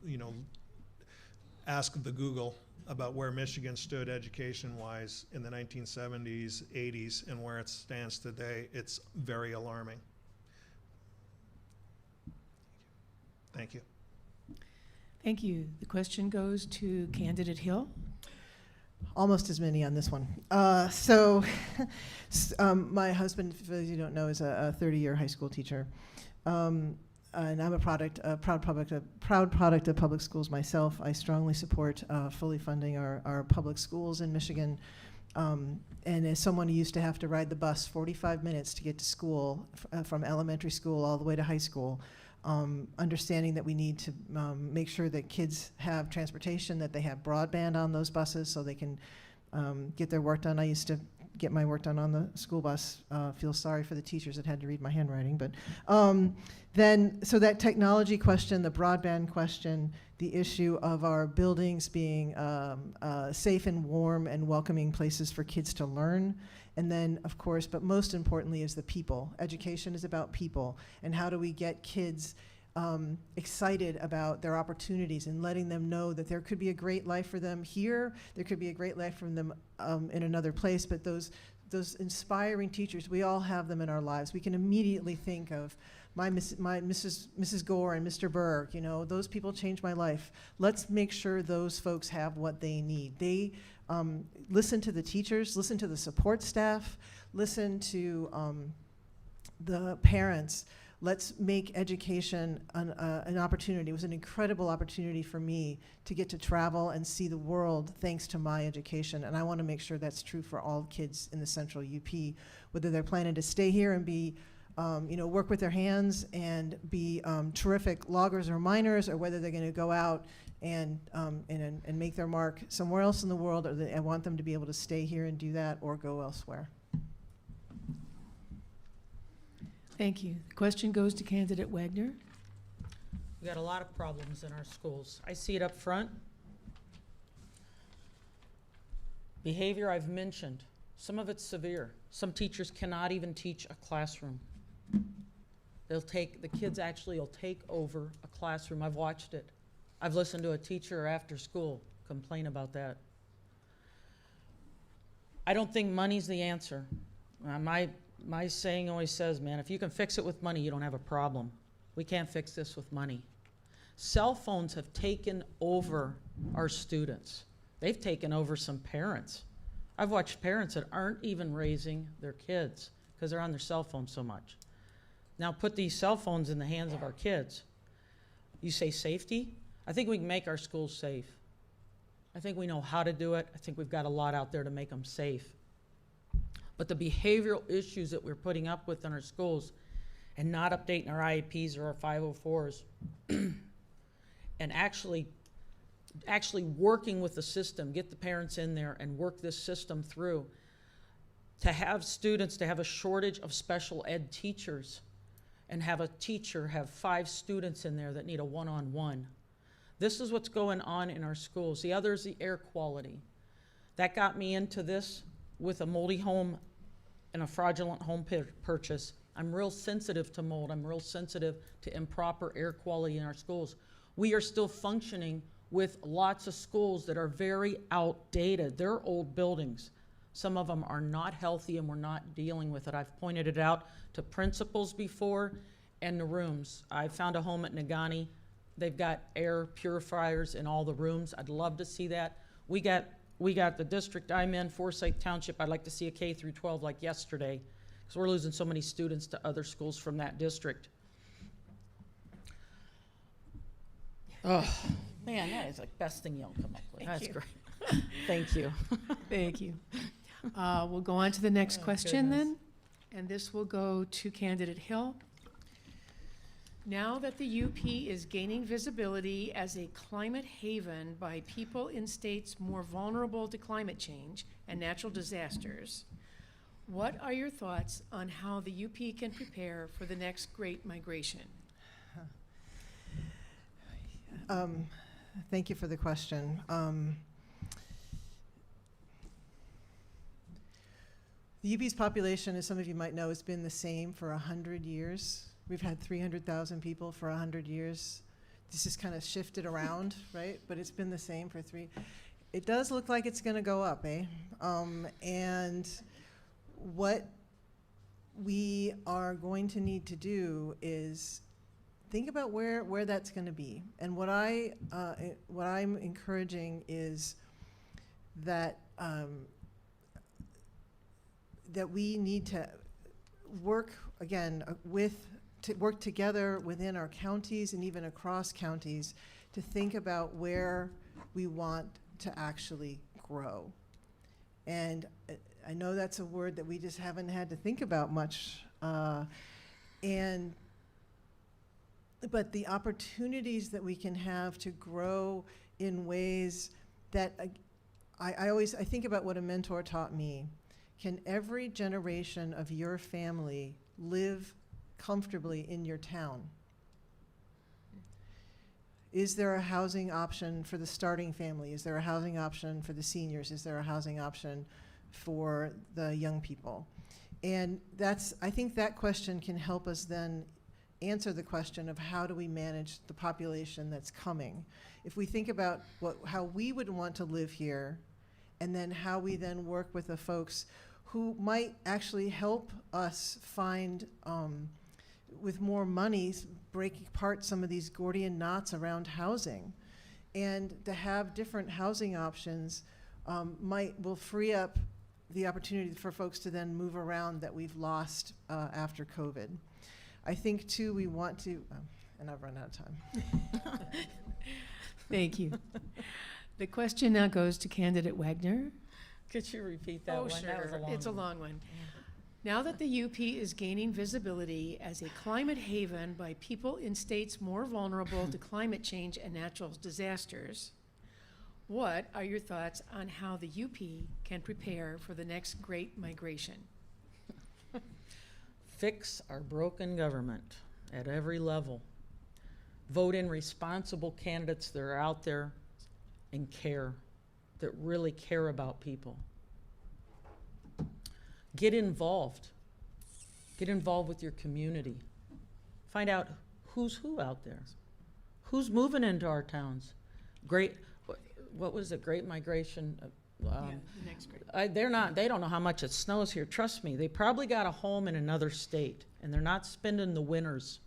ask the Google about where Michigan stood education-wise in the 1970s, 80s, and where it stands today, it's very alarming. Thank you. Thank you. The question goes to candidate Hill. almost as many on this one. My husband, as you don't know, is a 30-year high school teacher. And I'm a proud product of public schools myself. I strongly support fully funding our public schools in Michigan. And as someone who used to have to ride the bus 45 minutes to get to school, from elementary school all the way to high school, understanding that we need to make sure that kids have transportation, that they have broadband on those buses so they can get their work done. I used to get my work done on the school bus. Feel sorry for the teachers that had to read my handwriting. But so that technology question, the broadband question, the issue of our buildings being safe and warm and welcoming places for kids to learn. And then, of course, but most importantly is the people. Education is about people. And how do we get kids excited about their opportunities and letting them know that there could be a great life for them here, there could be a great life for them in another place, but those inspiring teachers, we all have them in our lives. We can immediately think of Mrs. Gore and Mr. Berg, you know, those people changed my life. Let's make sure those folks have what they need. They listen to the teachers, listen to the support staff, listen to the parents. Let's make education an opportunity. It was an incredible opportunity for me to get to travel and see the world thanks to my education. And I want to make sure that's true for all kids in the Central UP, whether they're planning to stay here and be, work with their hands and be terrific loggers or miners, or whether they're going to go out and make their mark somewhere else in the world, or I want them to be able to stay here and do that or go elsewhere. Thank you. The question goes to candidate Wagner. We got a lot of problems in our schools. I see it up front. Behavior I've mentioned. Some of it's severe. Some teachers cannot even teach a classroom. The kids actually will take over a classroom. I've watched it. I've listened to a teacher after school complain about that. I don't think money's the answer. My saying always says, man, if you can fix it with money, you don't have a problem. We can't fix this with money. Cell phones have taken over our students. They've taken over some parents. I've watched parents that aren't even raising their kids because they're on their cell phone so much. Now put these cell phones in the hands of our kids. You say safety? I think we can make our schools safe. I think we know how to do it. I think we've got a lot out there to make them safe. But the behavioral issues that we're putting up with in our schools and not updating our IEPs or our 504s and actually working with the system, get the parents in there and work this system through. To have students, to have a shortage of special ed teachers and have a teacher have 5 students in there that need a one-on-one. This is what's going on in our schools. The other is the air quality. That got me into this with a moldy home and a fraudulent home purchase. I'm real sensitive to mold. I'm real sensitive to improper air quality in our schools. We are still functioning with lots of schools that are very outdated. They're old buildings. Some of them are not healthy and we're not dealing with it. I've pointed it out to principals before and the rooms. I found a home at Nagani. They've got air purifiers in all the rooms. I'd love to see that. We got the district I'm in, Forsyth Township. I'd like to see a K through 12 like yesterday because we're losing so many students to other schools from that district. Oh, man, that is the best thing you'll come up with. That's great. Thank you. Thank you. We'll go on to the next question then, and this will go to candidate Hill. Now that the UP is gaining visibility as a climate haven by people in states more vulnerable to climate change and natural disasters, what are your thoughts on how the UP can prepare for the next great migration? Thank you for the question. The UP's population, as some of you might know, has been the same for 100 years. We've had 300,000 people for 100 years. This has kind of shifted around, right? But it's been the same for 3. It does look like it's going to go up, eh? And what we are going to need to do is think about where that's going to be. And what I'm encouraging is that that we need to work again to work together within our counties and even across counties to think about where we want to actually grow. And I know that's a word that we just haven't had to think about much. But the opportunities that we can have to grow in ways that I think about what a mentor taught me. Can every generation of your family live comfortably in your town? Is there a housing option for the starting family? Is there a housing option for the seniors? Is there a housing option for the young people? And I think that question can help us then answer the question of how do we manage the population that's coming. If we think about how we would want to live here, and then how we then work with the folks who might actually help us find, with more money, break apart some of these Gordian knots around housing. And to have different housing options will free up the opportunity for folks to then move around that we've lost after COVID. I think too we want to, and I've run out of time. Thank you. The question now goes to candidate Wagner. Could you repeat that Oh, one? That was sure. a long It's a one. long one. Now that the UP is gaining visibility as a climate haven by people in states more vulnerable to climate change and natural disasters, what are your thoughts on how the UP can prepare for the next great migration? Fix our broken government at every level. Vote in responsible candidates that are out there and care, that really care about people. Get involved. Get involved with your community. Find out who's who out there. Who's moving into our towns? What was it, Great Migration? The next great. They don't know how much it snows here. Trust me, they probably got a home in another state, and they're not spending the winters.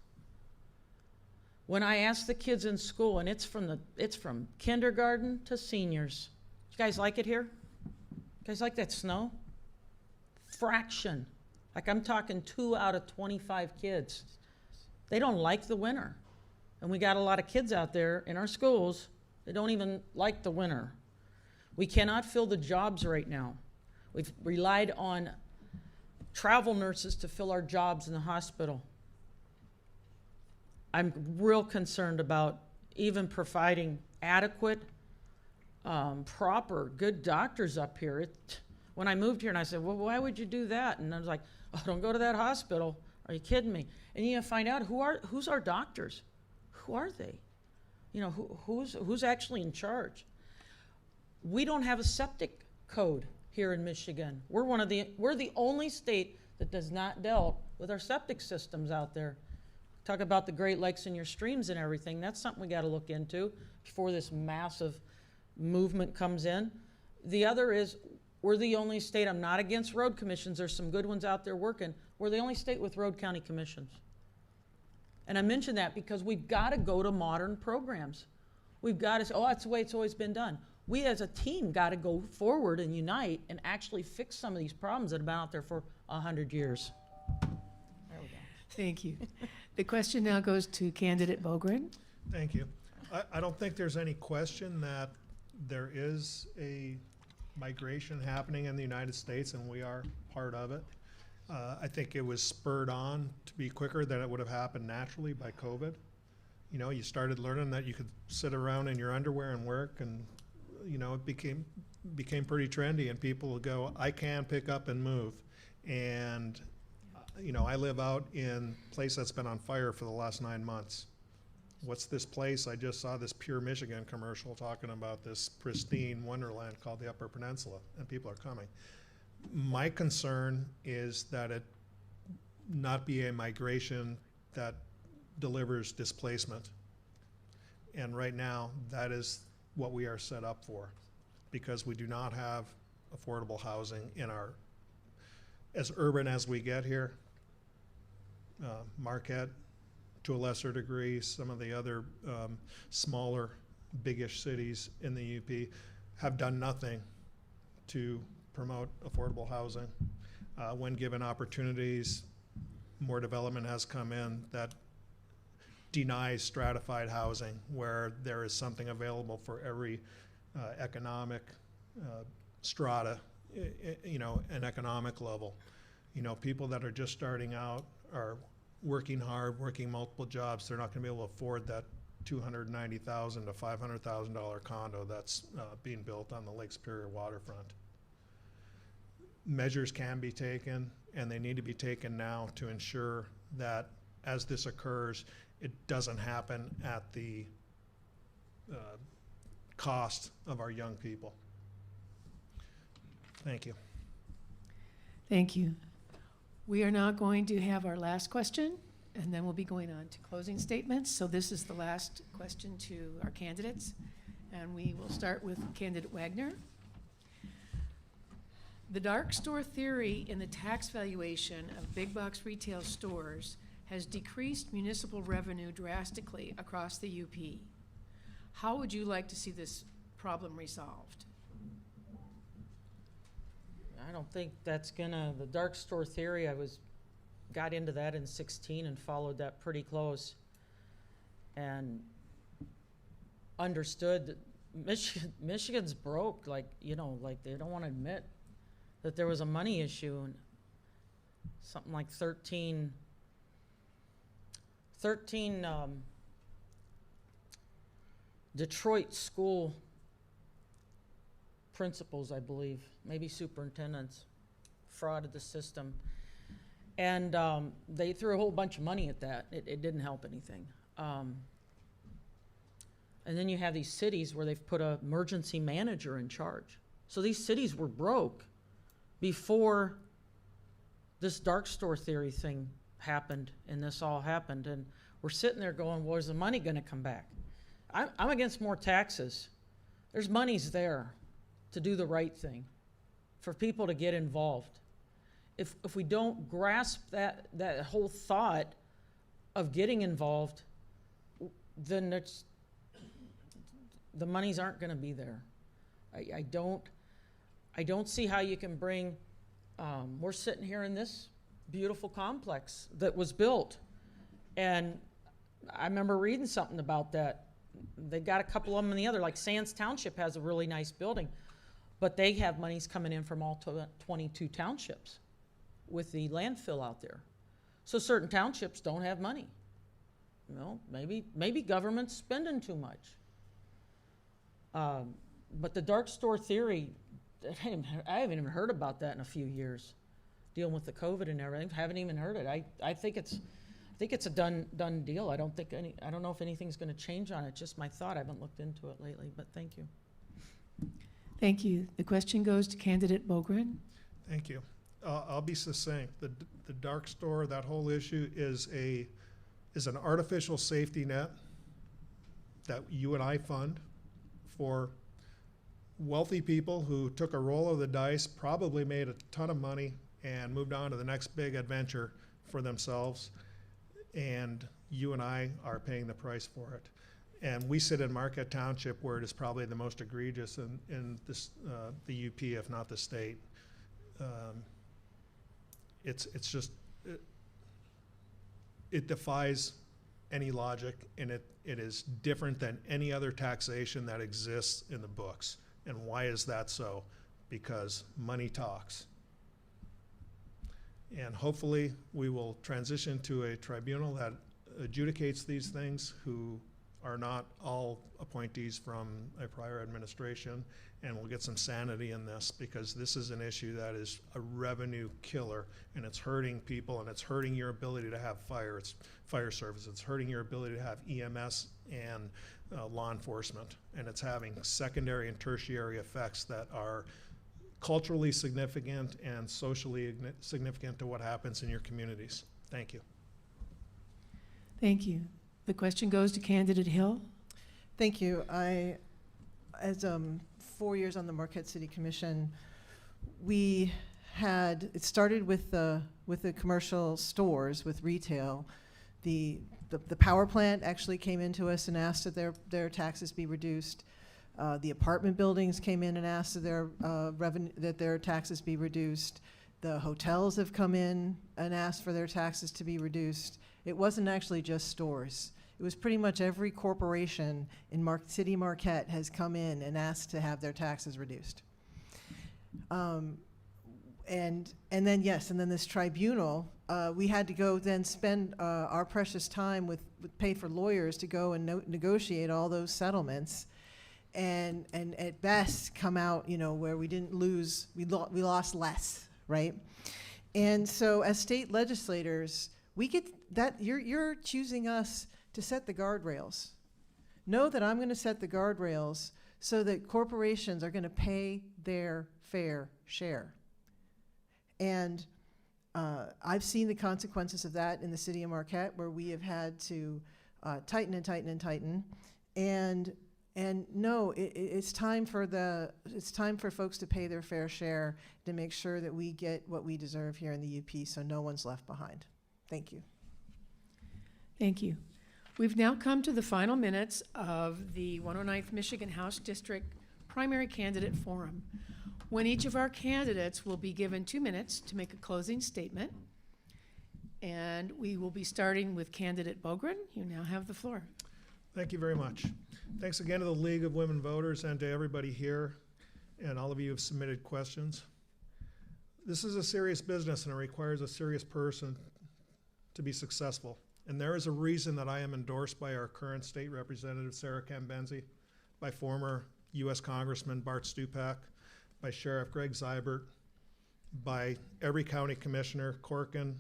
When I ask the kids in school, and it's from kindergarten to seniors, you guys like it here? You guys like that snow? Fraction. Like I'm talking 2 out of 25 kids. They don't like the winter. And we got a lot of kids out there in our schools that don't even like the winter. We cannot fill the jobs right now. We've relied on travel nurses to fill our jobs in the hospital. I'm real concerned about even providing adequate, proper, good doctors up here. When I moved here and I said, well, why would you do that? And I was like, oh, don't go to that hospital. Are you kidding me? And you find out who's our doctors? Who are they? You know, who's actually in charge? We don't have a septic code here in Michigan. We're the only state that does not deal with our septic systems out there. Talk about the Great Lakes and your streams and everything. That's something we got to look into before this massive movement comes in. The other is we're the only state, I'm not against road commissions. There's some good ones out there working. We're the only state with road county commissions. And I mention that because we've got to go to modern programs. We've got to say, oh, that's the way it's always been done. We as a team got to go forward and unite and actually fix some of these problems that have been out there for 100 years. There we go. Thank you. The question now goes to candidate Bogren. Thank you. I don't think there's any question that there is a migration happening in the United States, and we are part of it. I think it was spurred on to be quicker than it would have happened naturally by COVID. You know, you started learning that you could sit around in your underwear and work, and you know, it became pretty trendy, and people would go, I can pick up and move. And you know, I live out in a place that's been on fire for the last 9 months. What's this place? I just saw this Pure Michigan commercial talking about this pristine wonderland called the Upper Peninsula, and people are coming. My concern is that it not be a migration that delivers displacement. And right now, that is what we are set up for, because we do not have affordable housing in our, as urban as we get here. Marquette, to a lesser degree, some of the other smaller, biggish cities in the UP have done nothing to promote affordable housing. When given opportunities, more development has come in that denies stratified housing, where there is something available for every economic strata, an economic level. People that are just starting out are working hard, working multiple jobs. They're not going to be able to afford that $290,000 to $500,000 condo that's being built on the Lake Superior waterfront. Measures can be taken, and they need to be taken now to ensure that as this occurs, it doesn't happen at the cost of our young people. Thank you. Thank you. We are now going to have our last question, and then we'll be going on to closing statements. So this is the last question to our candidates, and we will start with candidate Wagner. The dark store theory in the tax valuation of big box retail stores has decreased municipal revenue drastically across the UP. How would you like to see this problem resolved? I don't think that's the dark store theory, got into that in 16 and followed that pretty close. And understood that Michigan's broke, like they don't want to admit that there was a money issue, and something like 13 Detroit school principals, I believe, maybe superintendents, frauded the system. And they threw a whole bunch of money at that. It didn't help anything. And then you have these cities where they've put an emergency manager in charge. So these cities were broke before this dark store theory thing happened and this all happened. And we're sitting there going, well, is the money going to come back? I'm against more taxes. There's monies there to do the right thing, for people to get involved. If we don't grasp that whole thought of getting involved, then the monies aren't going to be there. I don't see how you can bring. We're sitting here in this beautiful complex that was built, and I remember reading something about that. They got a couple of them in the other, like Sands Township has a really nice building, but they have monies coming in from all 22 townships with the landfill out there. So certain townships don't have money. Maybe government's spending too much. But the dark store theory, I haven't even heard about that in a few years, dealing with the COVID and everything. Haven't even heard it. I think it's a done deal. I don't know if anything's going to change on it. Just my thought. I haven't looked into it lately, but thank you. Thank you. The question goes to candidate Bogren. Thank you. I'll be succinct. The dark store, that whole issue is an artificial safety net that you and I fund for wealthy people who took a roll of the dice, probably made a ton of money, and moved on to the next big adventure for themselves. And you and I are paying the price for it. And we sit in Marquette Township, where it is probably the most egregious in this, the UP, if not the state. It's just, it defies any logic, and it is different than any other taxation that exists in the books. And why is that so? Because money talks. And hopefully we will transition to a tribunal that adjudicates these things, who are not all appointees from a prior administration, and we'll get some sanity in this, because this is an issue that is a revenue killer, and it's hurting people, and it's hurting your ability to have fire service. It's hurting your ability to have EMS and law enforcement, and it's having secondary and tertiary effects that are culturally significant and socially significant to what happens in your communities. Thank you. Thank you. The question goes to candidate Hill. Thank you. As 4 years on the Marquette City Commission, it started with the commercial stores, with retail. The power plant actually came into us and asked that their taxes be reduced. The apartment buildings came in and asked that their taxes be reduced. The hotels have come in and asked for their taxes to be reduced. It wasn't actually just stores. It was pretty much every corporation in City Marquette has come in and asked to have their taxes reduced. And then this tribunal, we had to go then spend our precious time with pay for lawyers to go and negotiate all those settlements, and at best come out, where we didn't lose, we lost less, right? And so as state legislators, we get that you're choosing us to set the guardrails. Know that I'm going to set the guardrails so that corporations are going to pay their fair share. And I've seen the consequences of that in the city of Marquette, where we have had to tighten and tighten and tighten. And no, it's time for folks to pay their fair share, to make sure that we get what we deserve here in the UP, so no one's left behind. Thank you. Thank you. We've now come to the final minutes of the 109th Michigan House District Primary Candidate Forum, when each of our candidates will be given 2 minutes to make a closing statement. And we will be starting with candidate Bogren. You now have the floor. Thank you very much. Thanks again to the League of Women Voters and to everybody here, and all of you who have submitted questions. This is a serious business, and it requires a serious person to be successful. And there is a reason that I am endorsed by our current state representative, Sarah Cambenzi, by former U.S. Congressman Bart Stupak, by Sheriff Greg Zybert, by every county commissioner, Corkin,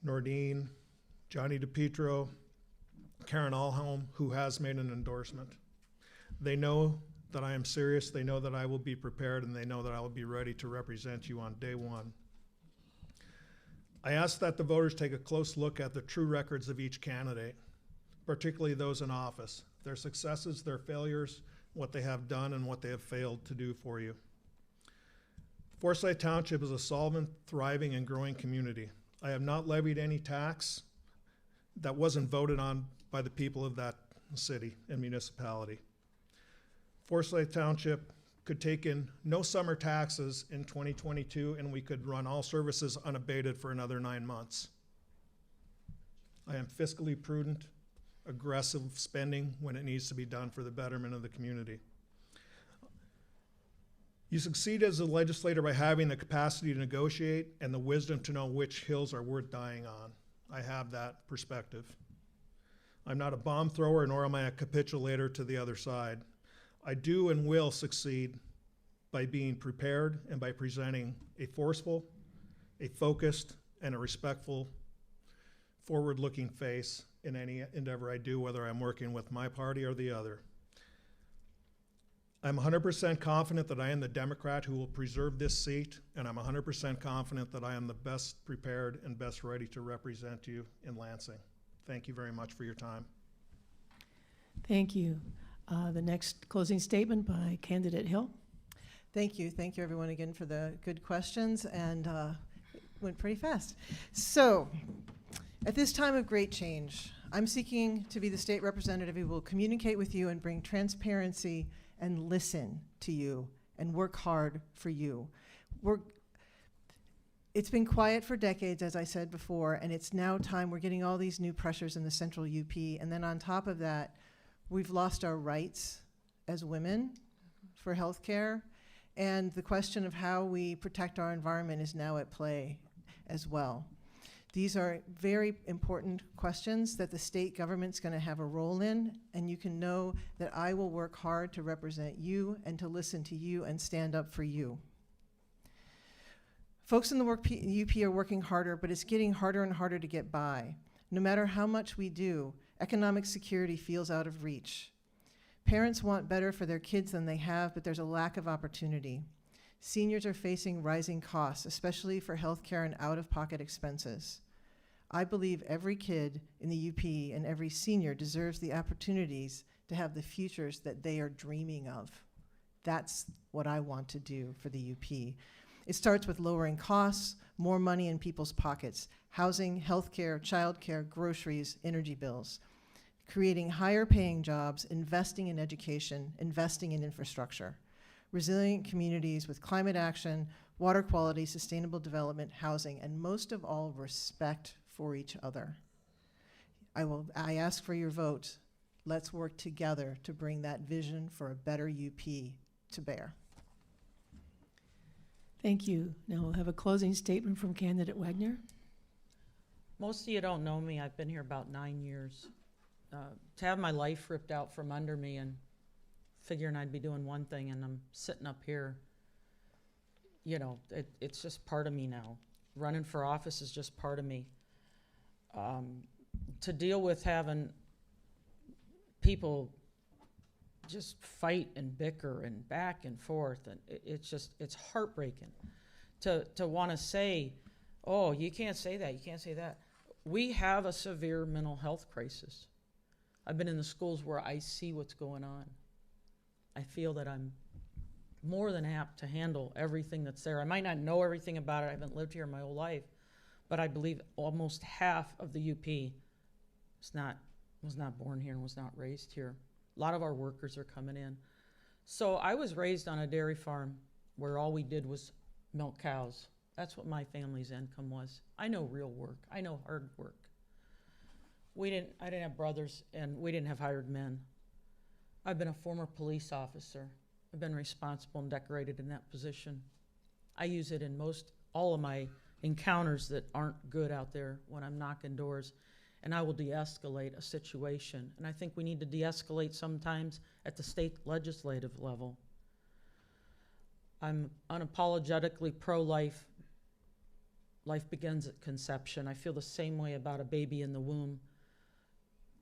Nordine, Johnny DePietro, Karen Alholm, who has made an endorsement. They know that I am serious, they know that I will be prepared, and they know that I will be ready to represent you on day one. I ask that the voters take a close look at the true records of each candidate, particularly those in office, their successes, their failures, what they have done, and what they have failed to do for you. Forsyth Township is a solvent, thriving, and growing community. I have not levied any tax that wasn't voted on by the people of that city and municipality. Forsyth Township could take in no summer taxes in 2022, and we could run all services unabated for another 9 months. I am fiscally prudent, aggressive spending when it needs to be done for the betterment of the community. You succeed as a legislator by having the capacity to negotiate and the wisdom to know which hills are worth dying on. I have that perspective. I'm not a bomb thrower, nor am I a capitulator to the other side. I do and will succeed by being prepared and by presenting a forceful, a focused, and a respectful, forward-looking face in any endeavor I do, whether I'm working with my party or the other. I'm 100% confident that I am the Democrat who will preserve this seat, and I'm 100% confident that I am the best prepared and best ready to represent you in Lansing. Thank you very much for your time. Thank you. The next closing statement by candidate Hill. Thank you. Thank you, everyone, again, for the good questions, and it went pretty fast. So, at this time of great change, I'm seeking to be the state representative who will communicate with you and bring transparency and listen to you and work hard for you. It's been quiet for decades, as I said before, and it's now time. We're getting all these new pressures in the central UP, and then on top of that, we've lost our rights as women for health care, and the question of how we protect our environment is now at play as well. These are very important questions that the state government's going to have a role in, and you can know that I will work hard to represent you and to listen to you and stand up for you. Folks in the UP are working harder, but it's getting harder and harder to get by. No matter how much we do, economic security feels out of reach. Parents want better for their kids than they have, but there's a lack of opportunity. Seniors are facing rising costs, especially for healthcare and out-of-pocket expenses. I believe every kid in the UP and every senior deserves the opportunities to have the futures that they are dreaming of. That's what I want to do for the UP. It starts with lowering costs, more money in people's pockets, housing, healthcare, childcare, groceries, energy bills. creating higher paying jobs, investing in education, investing in infrastructure, resilient communities with climate action, water quality, sustainable development, housing, and most of all, respect for each other. I ask for your vote. Let's work together to bring that vision for a better UP to bear. Thank you. Now we'll have a closing statement from candidate Wagner. Most of you don't know me. I've been here about 9 years. To have my life ripped out from under me and figuring I'd be doing one thing and I'm sitting up here, you know, it's just part of me now. Running for office is just part of me. To deal with having people just fight and bicker and back and forth, and it's heartbreaking to want to say, oh, you can't say that, you can't say that. We have a severe mental health crisis. I've been in the schools where I see what's going on. I feel that I'm more than apt to handle everything that's there. I might not know everything about it. I haven't lived here my whole life, but I believe almost half of the UP was not born here and was not raised here. A lot of our workers are coming in. So I was raised on a dairy farm where all we did was milk cows. That's what my family's income was. I know real work. I know hard work. I didn't have brothers, and we didn't have hired men. I've been a former police officer. I've been responsible and decorated in that position. I use it in all of my encounters that aren't good out there when I'm knocking doors, and I will de-escalate a situation. And I think we need to de-escalate sometimes at the state legislative level. I'm unapologetically pro-life. Life begins at conception. I feel the same way about a baby in the womb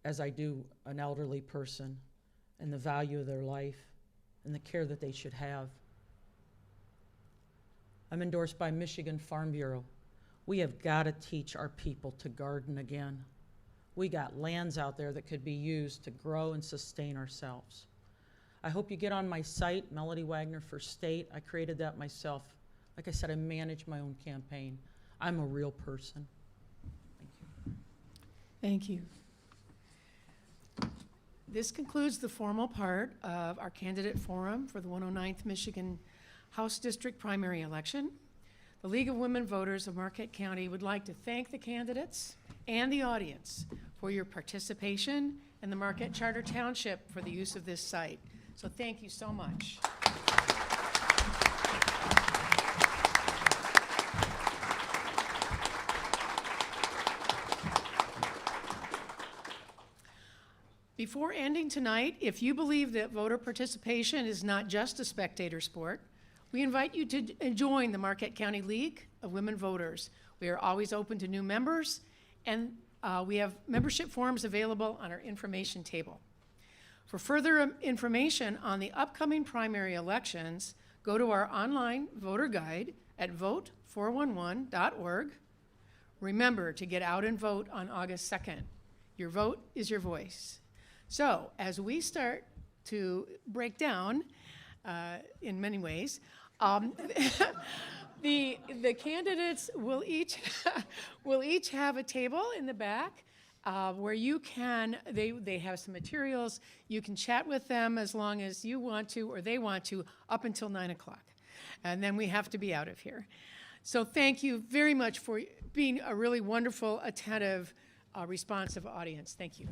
as I do an elderly person, and the value of their life and the care that they should have. I'm endorsed by Michigan Farm Bureau. We have got to teach our people to garden again. We got lands out there that could be used to grow and sustain ourselves. I hope you get on my site, Melody Wagner for State. I created that myself. Like I said, I manage my own campaign. I'm a real person. Thank you. Thank you. This concludes the formal part of our candidate forum for the 109th Michigan House District primary election. The League of Women Voters of Marquette County would like to thank the candidates and the audience for your participation and the Marquette Charter Township for the use of this site. So thank you so much. Before ending tonight, if you believe that voter participation is not just a spectator sport, we invite you to join the Marquette County League of Women Voters. We are always open to new members, and we have membership forms available on our information table. For further information on the upcoming primary elections, go to our online voter guide at vote411.org. Remember to get out and vote on August 2nd. Your vote is your voice. So as we start to break down in many ways, the candidates will each have a table in the back where you can, they have some materials, you can chat with them as long as you want to or they want to up until 9 o'clock. And then we have to be out of here. So thank you very much for being a really wonderful, attentive, responsive audience. Thank you.